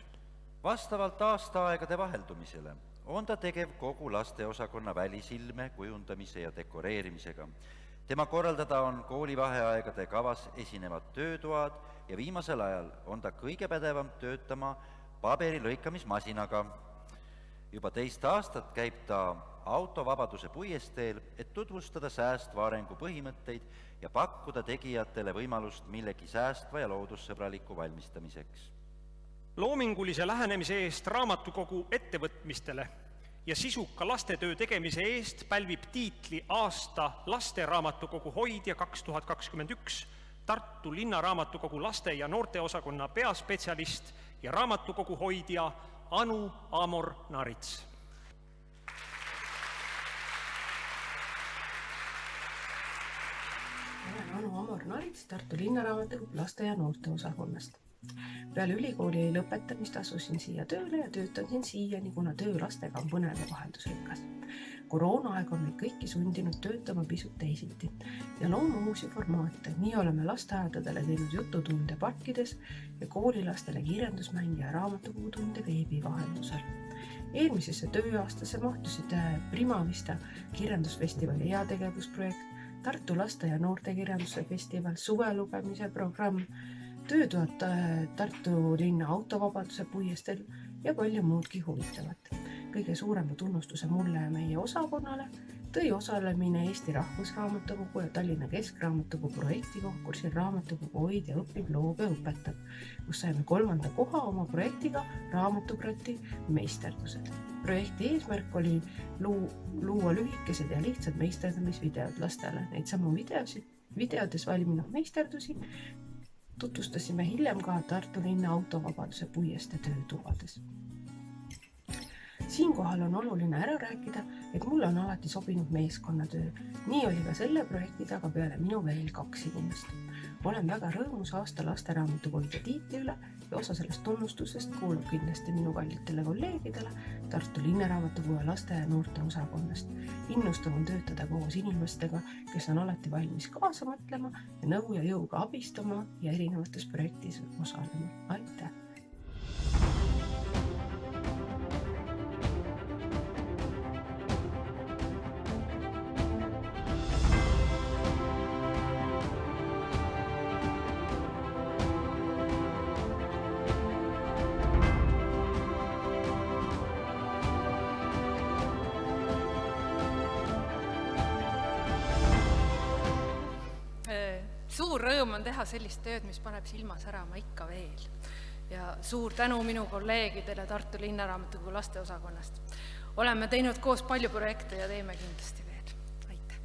Vastavalt aastaaegade vaheldumisele on ta tegev kogu lasteosakonna välisilme kujundamise ja dekoreerimisega. Tema korraldada on koolivaheaegade kavas esinevad töötoad ja viimasel ajal on ta kõige pädevam töötama paberilõikamismasinaga. Juba teist aastat käib ta autovabaduse puiesteel, et tutvustada säästva arengu põhimõtteid ja pakkuda tegijatele võimalust millegi säästva ja loodussõbraliku valmistamiseks. Loomingulise lähenemise eest raamatukogu ettevõtmistele ja sisuka lastetöö tegemise eest pälvib tiitli aasta Lasteraamatukogu hoidja 2021 Tartu linnaraamatukogu laste- ja noorteosakonna peaspetsialist ja raamatukogu hoidja Anu Amor Narits. Olen Anu Amor Narits Tartu linnaraamatukogu laste- ja noorteosakonnast. Peale ülikooli lõpetamist asusin siia tööle ja töötan siin siiani, kuna töö lastega on põnev ja vaheldusrikas. Koroonaaeg on meid kõiki sundinud töötama pisut teisiti ja looma uusi formaate. Nii oleme lasteaedadele teinud jututunde parkides ja koolilastele kirjandusmänge ja raamatukogutunde veebi vahendusel. Eelmisesse tööaastasse mahtusid Primavista kirjandusfestivali heategevusprojekt, Tartu laste- ja noortekirjanduse festival, suvelugemise programm, töötoad Tartu linna autovabaduse puiestel ja palju muudki huvitavat. Kõige suurema tunnustuse mulle ja meie osakonnale tõi osalemine Eesti Rahvusraamatukogu ja Tallinna Keskraamatukogu projektikonkursil Raamatukogu hoidja õpib, loob ja õpetab, kus saime 3. koha oma projektiga Raamatukrati meisterdused. Projekti eesmärk oli luua lühikesed ja lihtsad meisterdamisvideod lastele. Neid samu videodes valminud meisterdusi tutvustasime hiljem ka Tartu linna autovabaduse puieste töötuvades. Siinkohal on oluline ära rääkida, et mulle on alati sobinud meeskonnatöö. Nii oli ka selle projekti taga peale minu veel 2 inimest. Olen väga rõõmus aasta lasteraamatukogu tiitli üle ja osa sellest tunnustusest kuulub kindlasti minu kallitele kolleegidele Tartu linnaraamatukogu ja laste- ja noorte osakonnast. Innustav on töötada koos inimestega, kes on alati valmis kaasa mõtlema ja nõu ja jõuga abistama ja erinevates projektis osalema. Aitäh! Suur rõõm on teha sellist tööd, mis paneb silma särama ikka veel. Ja suur tänu minu kolleegidele Tartu linnaraamatukogu lasteosakonnast. Oleme teinud koos palju projekte ja teeme kindlasti veel. Aitäh!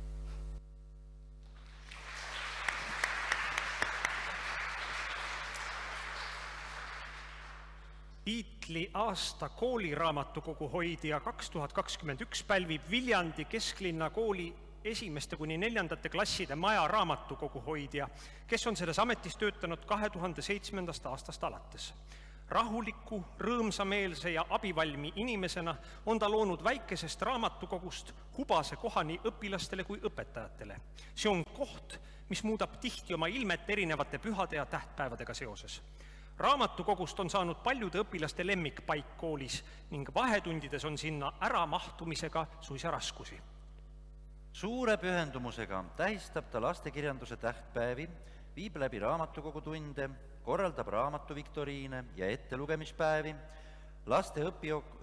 Tiitli aasta kooliraamatukogu hoidja 2021 pälvib Viljandi kesklinna kooli esimeste kuni 4. klasside maja raamatukogu hoidja, kes on selles ametis töötanud 2007. aastast alates. Rahuliku, rõõmsameelse ja abivalmi inimesena on ta loonud väikesest raamatukogust hubase koha nii õpilastele kui õpetajatele. See on koht, mis muudab tihti oma ilmet erinevate pühade ja tähtpäevadega seoses. Raamatukogust on saanud paljude õpilaste lemmikpaik koolis ning vahetundides on sinna äramahtumisega suisa raskusi. Suure pühendumusega tähistab ta lastekirjanduse tähtpäevi, viib läbi raamatukogutunde, korraldab raamatuviktoriine ja ettelugemispäevi. Laste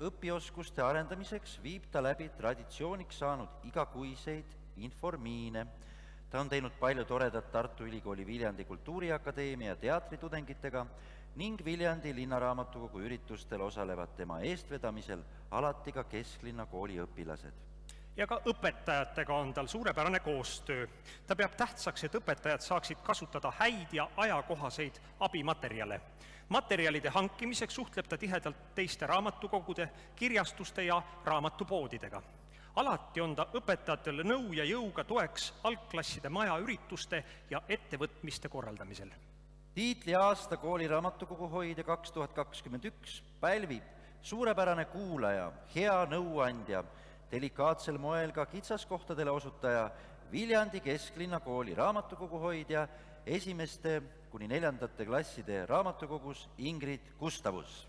õpioskuste arendamiseks viib ta läbi traditsiooniks saanud igakuiseid informiine. Ta on teinud palju toredat Tartu Ülikooli Viljandi Kultuuriakadeemia teatritudengitega ning Viljandi linnaraamatukogu üritustel osalevad tema eestvedamisel alati ka kesklinna kooli õpilased. Ja ka õpetajatega on tal suurepärane koostöö. Ta peab tähtsaks, et õpetajad saaksid kasutada häid ja ajakohaseid abimaterjale. Materjalide hankimiseks suhtleb ta tihedalt teiste raamatukogude, kirjastuste ja raamatupoodidega. Alati on ta õpetajatele nõu ja jõuga toeks algklasside maja ürituste ja ettevõtmiste korraldamisel. Tiitli aasta kooli raamatukogu hoidja 2021 pälvib suurepärane kuulaja, hea nõuandja, delikaatsel moel ka kitsaskohtadele osutaja, Viljandi kesklinna kooli raamatukogu hoidja, 1. kuni 4. klasside raamatukogus Ingrid Gustavus.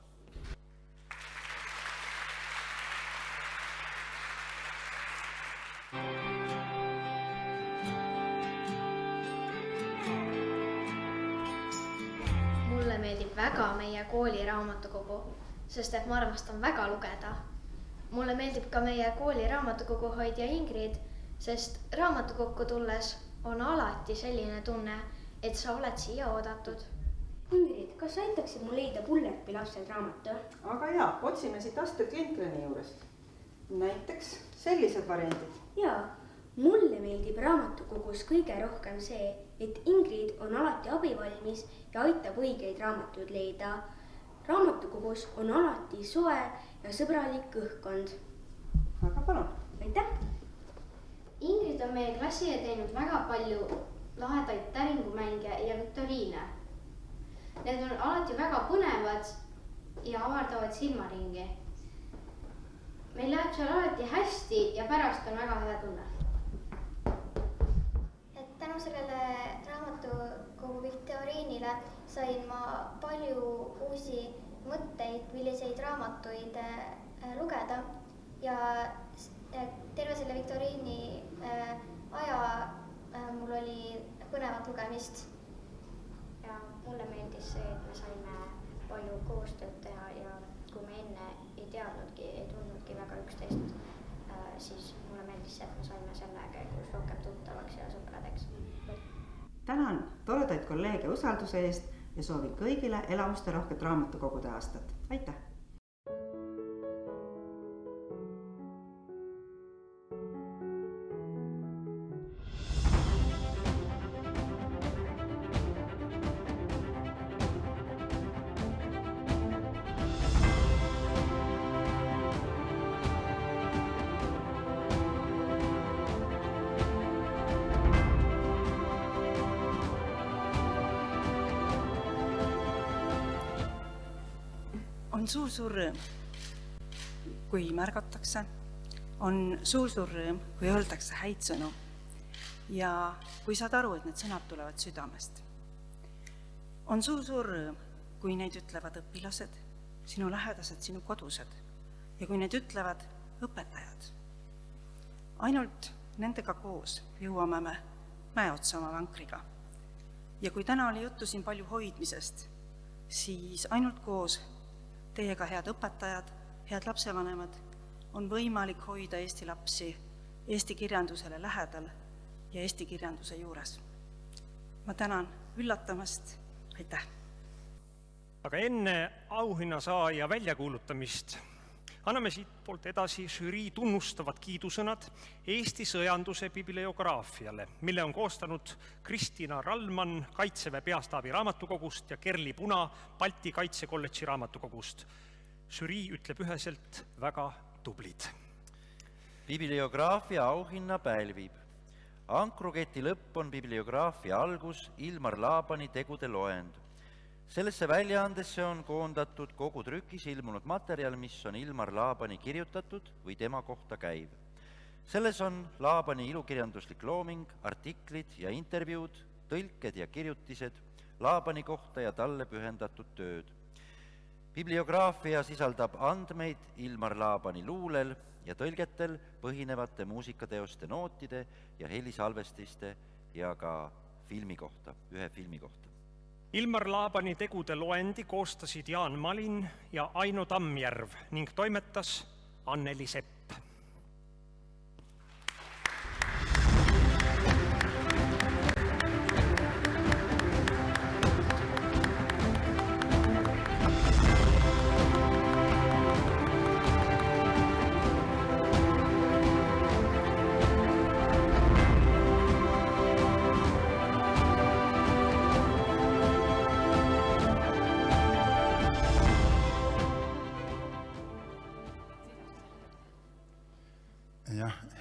Mulle meeldib väga meie kooli raamatukogu, sest et ma armastan väga lugeda. Mulle meeldib ka meie kooli raamatukogu hoidja Ingrid, sest raamatukokku tulles on alati selline tunne, et sa oled siia oodatud. Ingrid, kas aitaksid mul leida Pullerpi lapsed raamatu? Aga jaa, otsime siit Astrid Lindgreni juurest. Näiteks sellised variandid. Jaa, mulle meeldib raamatukogus kõige rohkem see, et Ingrid on alati abivalmis ja aitab õigeid raamatuid leida. Raamatukogus on alati soe ja sõbralik õhkkond. Aga palun. Aitäh! Ingrid on meie klassile teinud väga palju lahedaid täringumänge ja viktoriine. Need on alati väga põnevad ja avardavad silmaringi. Meil läheb seal alati hästi ja pärast on väga hea tunne. Tänu sellele raamatukogu viktoriinile sain ma palju uusi mõtteid, milliseid raamatuid lugeda ja terve selle viktoriini aja mul oli põnevat lugemist. Ja mulle meeldis see, et me saime palju koostööd teha ja kui me enne ei teadnudki, ei tundnudki väga üksteist, siis mulle meeldis see, et me saime selle käigus rohkem tuttavaks ja sõpradeks. Tänan toredaid kolleege usalduse eest ja soovin kõigile elamuste rohket raamatukogude aastat. Aitäh! On suur rõõm, kui märgatakse, on suur rõõm, kui öeldakse häid sõnu ja kui saad aru, et need sõnad tulevad südamest. On suur rõõm, kui neid ütlevad õpilased, sinu lähedased, sinu kodused ja kui neid ütlevad õpetajad. Ainult nendega koos jõuame me mäeotsa oma vankriga. Ja kui täna oli juttu siin palju hoidmisest, siis ainult koos teiega, head õpetajad, head lapsevanemad, on võimalik hoida Eesti lapsi Eesti kirjandusele lähedal ja Eesti kirjanduse juures. Ma tänan üllatamast, aitäh! Aga enne auhinnasaaja väljakuulutamist anname siit poolt edasi žürii tunnustavad kiidusõnad Eesti sõjanduse bibliograafiale, mille on koostanud Kristina Rallmann Kaitseväe peastaabi raamatukogust ja Kerli Puna Balti Kaitsekolledži raamatukogust. Žürii ütleb üheselt väga tublid. Bibliograafia auhinna pälvib Ankruketi lõpp on bibliograafia algus, Ilmar Laabani tegude loend. Sellesse väljaandesse on koondatud kogu trükis ilmunud materjal, mis on Ilmar Laabani kirjutatud või tema kohta käiv. Selles on Laabani ilukirjanduslik looming, artiklid ja intervjuud, tõlked ja kirjutised, Laabani kohta ja talle pühendatud tööd. Bibliograafia sisaldab andmeid Ilmar Laabani luulel ja tõlgetel põhinevate muusikateoste nootide ja helisalvestiste ja ka filmi kohta, ühe filmi kohta. Ilmar Laabani tegude loendi koostasid Jaan Malin ja Aino Tammjärv ning toimetas Anneli Sepp.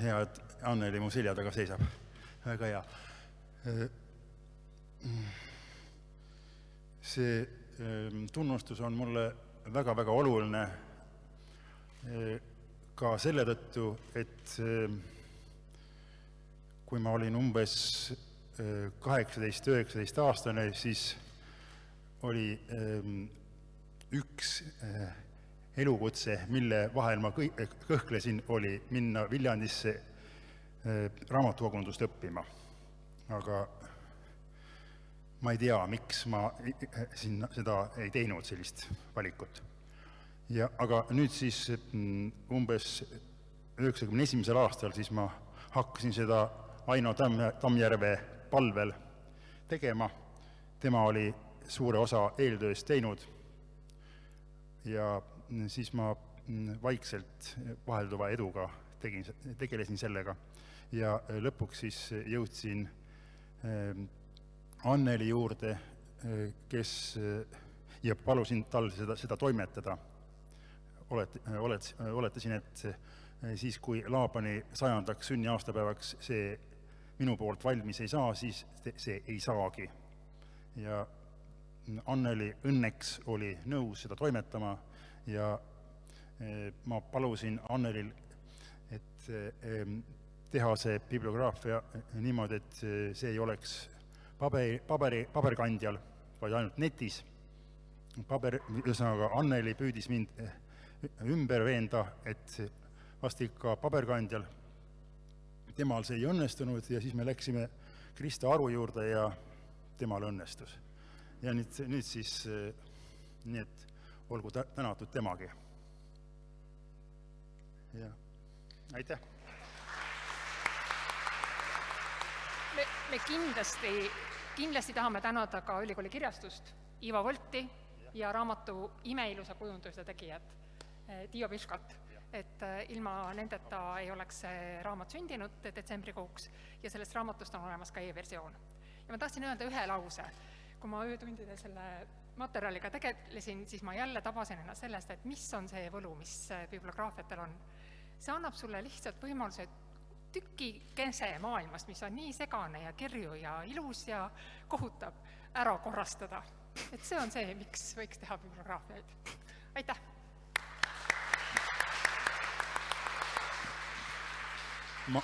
Hea, et Anneli mu selja taga seisab. Väga hea. See tunnustus on mulle väga-väga oluline ka selle tõttu, et kui ma olin umbes 18-19 aastane, siis oli üks elukutse, mille vahel ma kõhklesin, oli minna Viljandisse raamatukogundust õppima. Aga ma ei tea, miks ma seda ei teinud, sellist valikut. Aga nüüd siis umbes 91. aastal siis ma hakkasin seda Aino Tammjärve palvel tegema. Tema oli suure osa eeltööst teinud ja siis ma vaikselt vahelduva eduga tegelesin sellega ja lõpuks siis jõudsin Anneli juurde, ja palusin tal seda toimetada. Oletasin, et siis kui Laabani 100. sünniaastapäevaks see minu poolt valmis ei saa, siis see ei saagi. Ja Anneli õnneks oli nõus seda toimetama ja ma palusin Annelil, et teha see bibliograafia niimoodi, et see ei oleks paberkandjal, vaid ainult netis. Ühesõnaga, Anneli püüdis mind ümber veenda, et vast ikka paberkandjal. Temal see ei õnnestunud ja siis me läksime Krista Aru juurde ja temal õnnestus. Ja nüüd siis, nii et olgu tänatud temagi. Ja aitäh! Me kindlasti tahame tänada ka ülikooli kirjastust, Ivo Volti ja raamatu imeilusa kujunduse tegijat, Tiio Piškat. Et ilma nendeta ei oleks see raamat sündinud detsembrikuuks ja sellest raamatust on olemas ka e-versioon. Ja ma tahtsin öelda ühe lause. Kui ma öötundide selle materjaliga tegelesin, siis ma jälle tabasin ennast sellest, et mis on see võlu, mis bibliograafiatel on. See annab sulle lihtsalt võimaluse tükikese maailmast, mis on nii segane ja kirju ja ilus ja kohutab ära korrastada. Et see on see, miks võiks teha bibliograafiaid. Aitäh!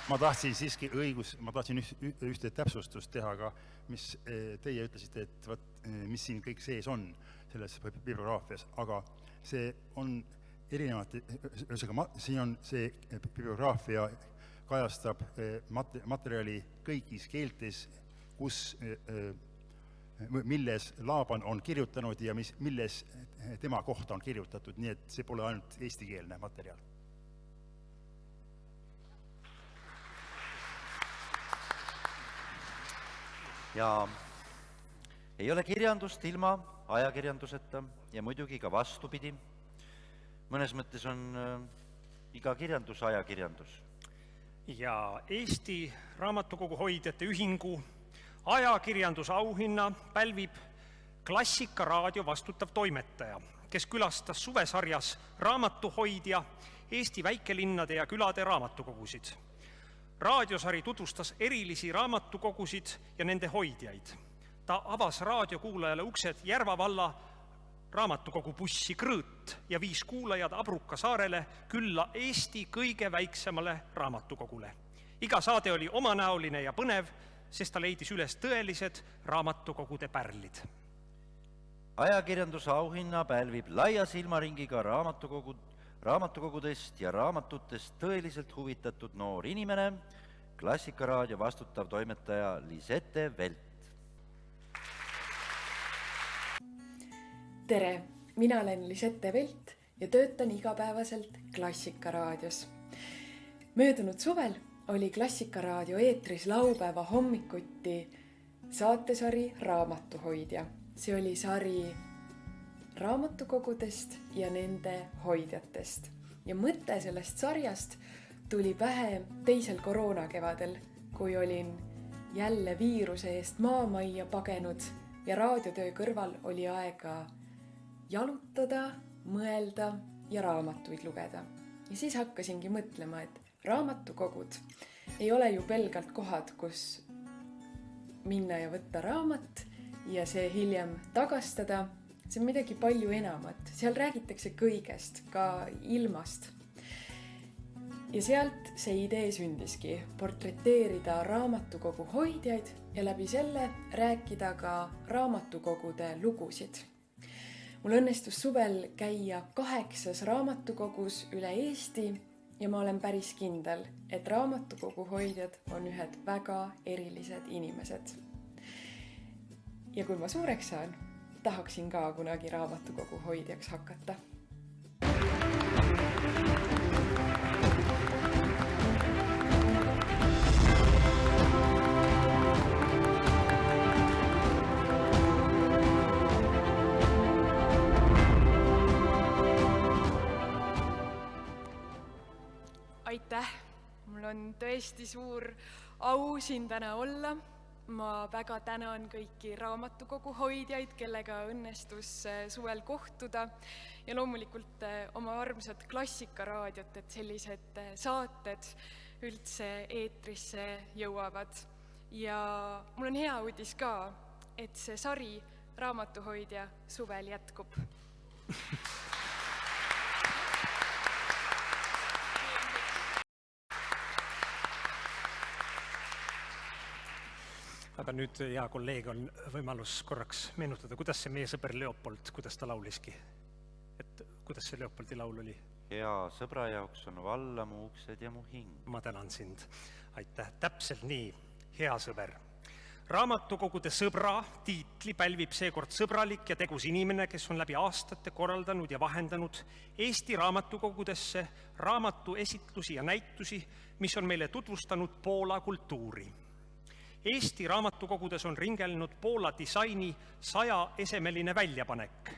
Ma tahtsin siiski ühte täpsustust teha, aga mis teie ütlesite, et mis siin kõik sees on selles bibliograafias, aga see on erinevate, siin on see bibliograafia kajastab materjali kõigis keeltes, milles Laaban on kirjutanud ja milles tema kohta on kirjutatud, nii et see pole ainult eestikeelne materjal. Ja ei ole kirjandust ilma ajakirjanduseta ja muidugi ka vastupidi. Mõnes mõttes on iga kirjandus ajakirjandus. Ja Eesti Raamatukogu hoidjate ühingu ajakirjandusauhinna pälvib Klassika raadio vastutav toimetaja, kes külastas suvesarjas Raamatuhoidja Eesti väikelinnade ja külade raamatukogusid. Raadiosari tutvustas erilisi raamatukogusid ja nende hoidjaid. Ta avas raadiokuulajale uksed Järva valla raamatukogu bussi Krõõt ja viis kuulajad Abruka saarele külla Eesti kõige väiksemale raamatukogule. Iga saade oli omanäoline ja põnev, sest ta leidis üles tõelised raamatukogude pärlid. Ajakirjanduse auhinna pälvib laia silmaringiga raamatukogudest ja raamatutest tõeliselt huvitatud noor inimene, Klassikaraadio vastutav toimetaja Lisette Velt. Tere, mina olen Lisette Velt ja töötan igapäevaselt Klassikaraadios. Möödunud suvel oli Klassikaraadio eetris laupäeva hommikuti saatesari Raamatuhoidja. See oli sari raamatukogudest ja nende hoidjatest. Ja mõte sellest sarjast tuli pähe teisel koroonakevadel, kui olin jälle viiruse eest maamajja pagenud ja raadiotöö kõrval oli aega jalutada, mõelda ja raamatuid lugeda. Ja siis hakkasingi mõtlema, et raamatukogud ei ole ju pelgalt kohad, kus minna ja võtta raamat ja see hiljem tagastada. See on midagi palju enamat. Seal räägitakse kõigest, ka ilmast. Ja sealt see idee sündiski portreteerida raamatukogu hoidjaid ja läbi selle rääkida ka raamatukogude lugusid. Mul õnnestus suvel käia 8 raamatukogus üle Eesti ja ma olen päris kindel, et raamatukogu hoidjad on ühed väga erilised inimesed. Ja kui ma suureks saan, tahaksin ka kunagi raamatukogu hoidjaks hakata. Aitäh! Mul on tõesti suur au siin täna olla. Ma väga tänan kõiki raamatukogu hoidjaid, kellega õnnestus suvel kohtuda ja loomulikult oma armsat Klassikaraadiot, et sellised saated üldse eetrisse jõuavad. Ja mul on hea uudis ka, et see sari Raamatuhoidja suvel jätkub. Aga nüüd, hea kolleeg, on võimalus korraks meenutada, kuidas see meie sõber Leopold, kuidas ta lauliski? Et kuidas see Leopoldi laul oli? Hea sõbra jaoks on valla mu uksed ja mu hing. Ma tänan sind. Aitäh. Täpselt nii, hea sõber. Raamatukogude sõbra tiitli pälvib seekord sõbralik ja tegus inimene, kes on läbi aastate korraldanud ja vahendanud Eesti raamatukogudesse raamatu esitlusi ja näitusi, mis on meile tutvustanud Poola kultuuri. Eesti raamatukogudes on ringelnud Poola disaini 100 esemeline väljapanek.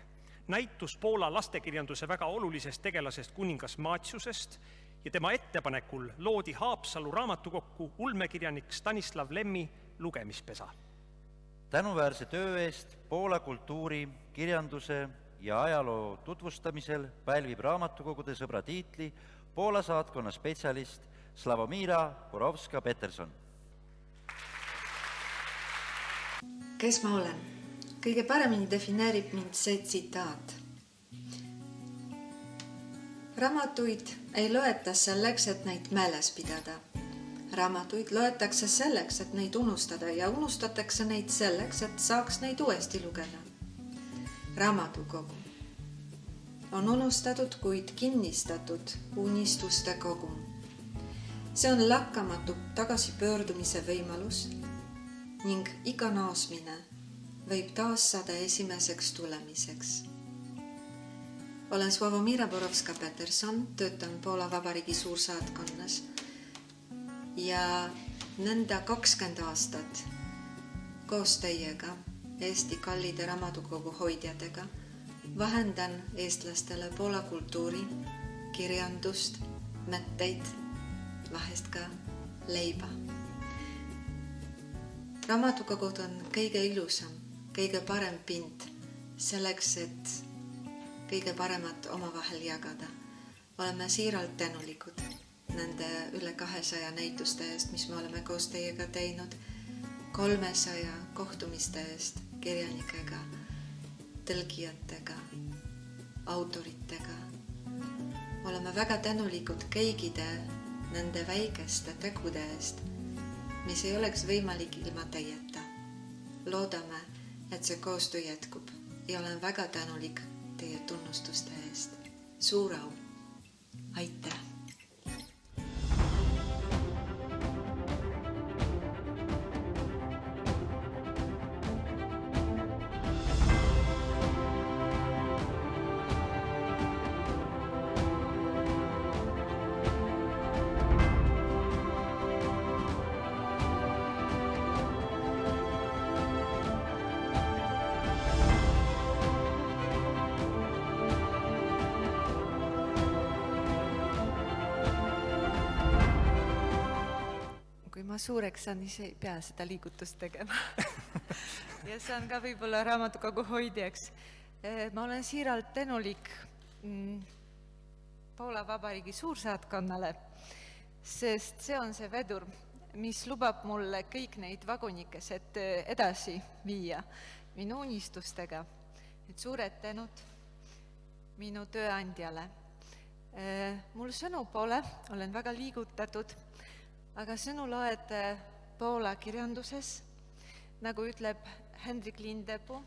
Näitus Poola lastekirjanduse väga olulisest tegelasest kuningas Matsiusest ja tema ettepanekul loodi Haapsalu raamatukokku ulmekirjanik Stanislav Lemmi lugemispesa. Tänuväärse töö eest Poola kultuuri, kirjanduse ja ajaloo tutvustamisel pälvib raamatukogude sõbra tiitli Poola saatkonna spetsialist Slavomira Borowska-Peterson. Kes ma olen? Kõige paremini defineerib mind see tsitaat. Raamatuid ei loeta selleks, et neid meeles pidada. Raamatuid loetakse selleks, et neid unustada ja unustatakse neid selleks, et saaks neid uuesti lugeda. Raamatukogu on unustatud, kuid kinnistatud unistuste kogum. See on lakkamatu tagasipöördumise võimalus ning iga naasmine võib taas saada esimeseks tulemiseks. Olen Sławomira Borowska-Peterson, töötan Poola Vabariigi suursaatkonnas ja nende 20 aastat koos teiega, Eesti kallide raamatukogu hoidjatega, vahendan eestlastele Poola kultuuri, kirjandust, mõtteid, vahest ka leiba. Raamatukogud on kõige ilusam, kõige parem pind selleks, et kõige paremat omavahel jagada. Oleme siiralt tänulikud. nende üle 200 näituste eest, mis me oleme koos teiega teinud, 300 kohtumiste eest kirjanikega, tõlgijatega, autoritega. Oleme väga tänulikud kõigide nende väikeste tegude eest, mis ei oleks võimalik ilma teieta. Loodame, et see koostöö jätkub ja olen väga tänulik teie tunnustuste eest. Suur au! Aitäh! Ma suureks saan, siis ei pea seda liigutust tegema. Ja saan ka võib-olla raamatukogu hoidjaks. Ma olen siiralt tänulik Poola Vabariigi suursaatkonnale, sest see on see vedur, mis lubab mulle kõik neid vagunikesed edasi viia minu unistustega. Et suured tänud minu tööandjale. Mul sõnu pole, olen väga liigutatud, aga sõnu loed Poola kirjanduses, nagu ütleb Hendrik Lindepuu,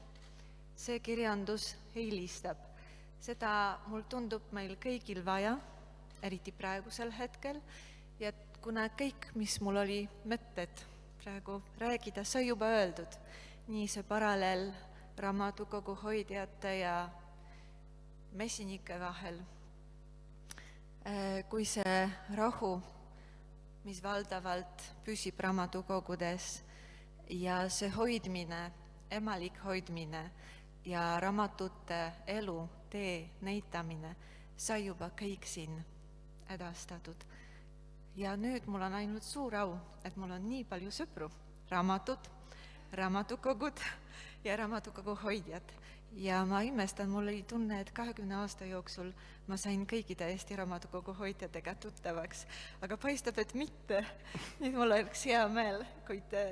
see kirjandus eelistab. Seda mul tundub meil kõigil vaja, eriti praegusel hetkel, ja kuna kõik, mis mul oli mõtted praegu räägida, sai juba öeldud, nii see paralleel raamatukogu hoidjate ja messinike vahel, kui see rahu, mis valdavalt püsib raamatukogudes ja see hoidmine, emalik hoidmine ja raamatute elu, tee näitamine sai juba kõik siin edastatud. Ja nüüd mul on ainult suur au, et mul on nii palju sõpru, raamatud, raamatukogud ja raamatukogu hoidjad. Ja ma imestan, mul oli tunne, et 20 aasta jooksul ma sain kõigide Eesti raamatukogu hoidjatega tuttavaks, aga paistab, et mitte. Nüüd mul oleks hea meel, kui te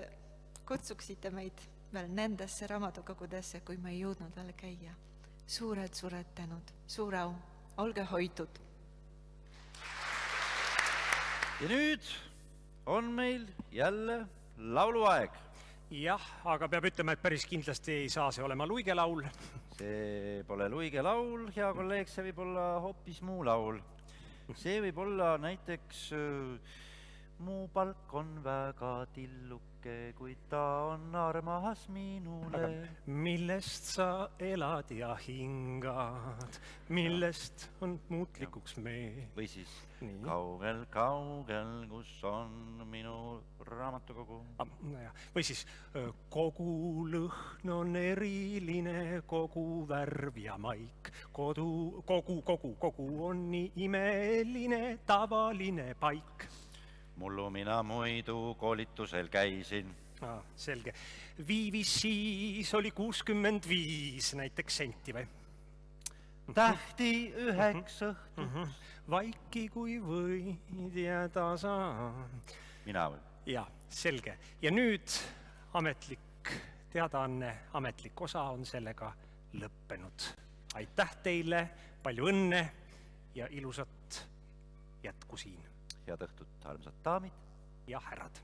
kutsuksite meid veel nendesse raamatukogudesse, kui ma ei jõudnud veel käia. Suured tänud, suur au, olge hoitud. Ja nüüd on meil jälle lauluaeg. Jah, aga peab ütlema, et päris kindlasti ei saa see olema luigelaul. See pole luigelaul, hea kolleeg, see võib olla hoopis muu laul. See võib olla näiteks mu palk on väga tilluke, kuid ta on armas minule. Aga millest sa elad ja hingad, millest on muutlikuks mee? Või siis kaugel, kus on minu raamatukogu. Või siis kogu lõhn on eriline, kogu värv ja maik. Kogu on nii imeline, tavaline paik. Mullu mina muidu koolitusel käisin. Selge. Viivis siis oli 65 näiteks senti või? Tähti 9 õhtus. Vaiki kui võid jääda saa. Mina või? Jaa, selge. Ja nüüd ametlik teadaanne, ametlik osa on sellega lõppenud. Aitäh teile, palju õnne ja ilusat jätku siin. Head õhtut, armsad daamid ja härrad.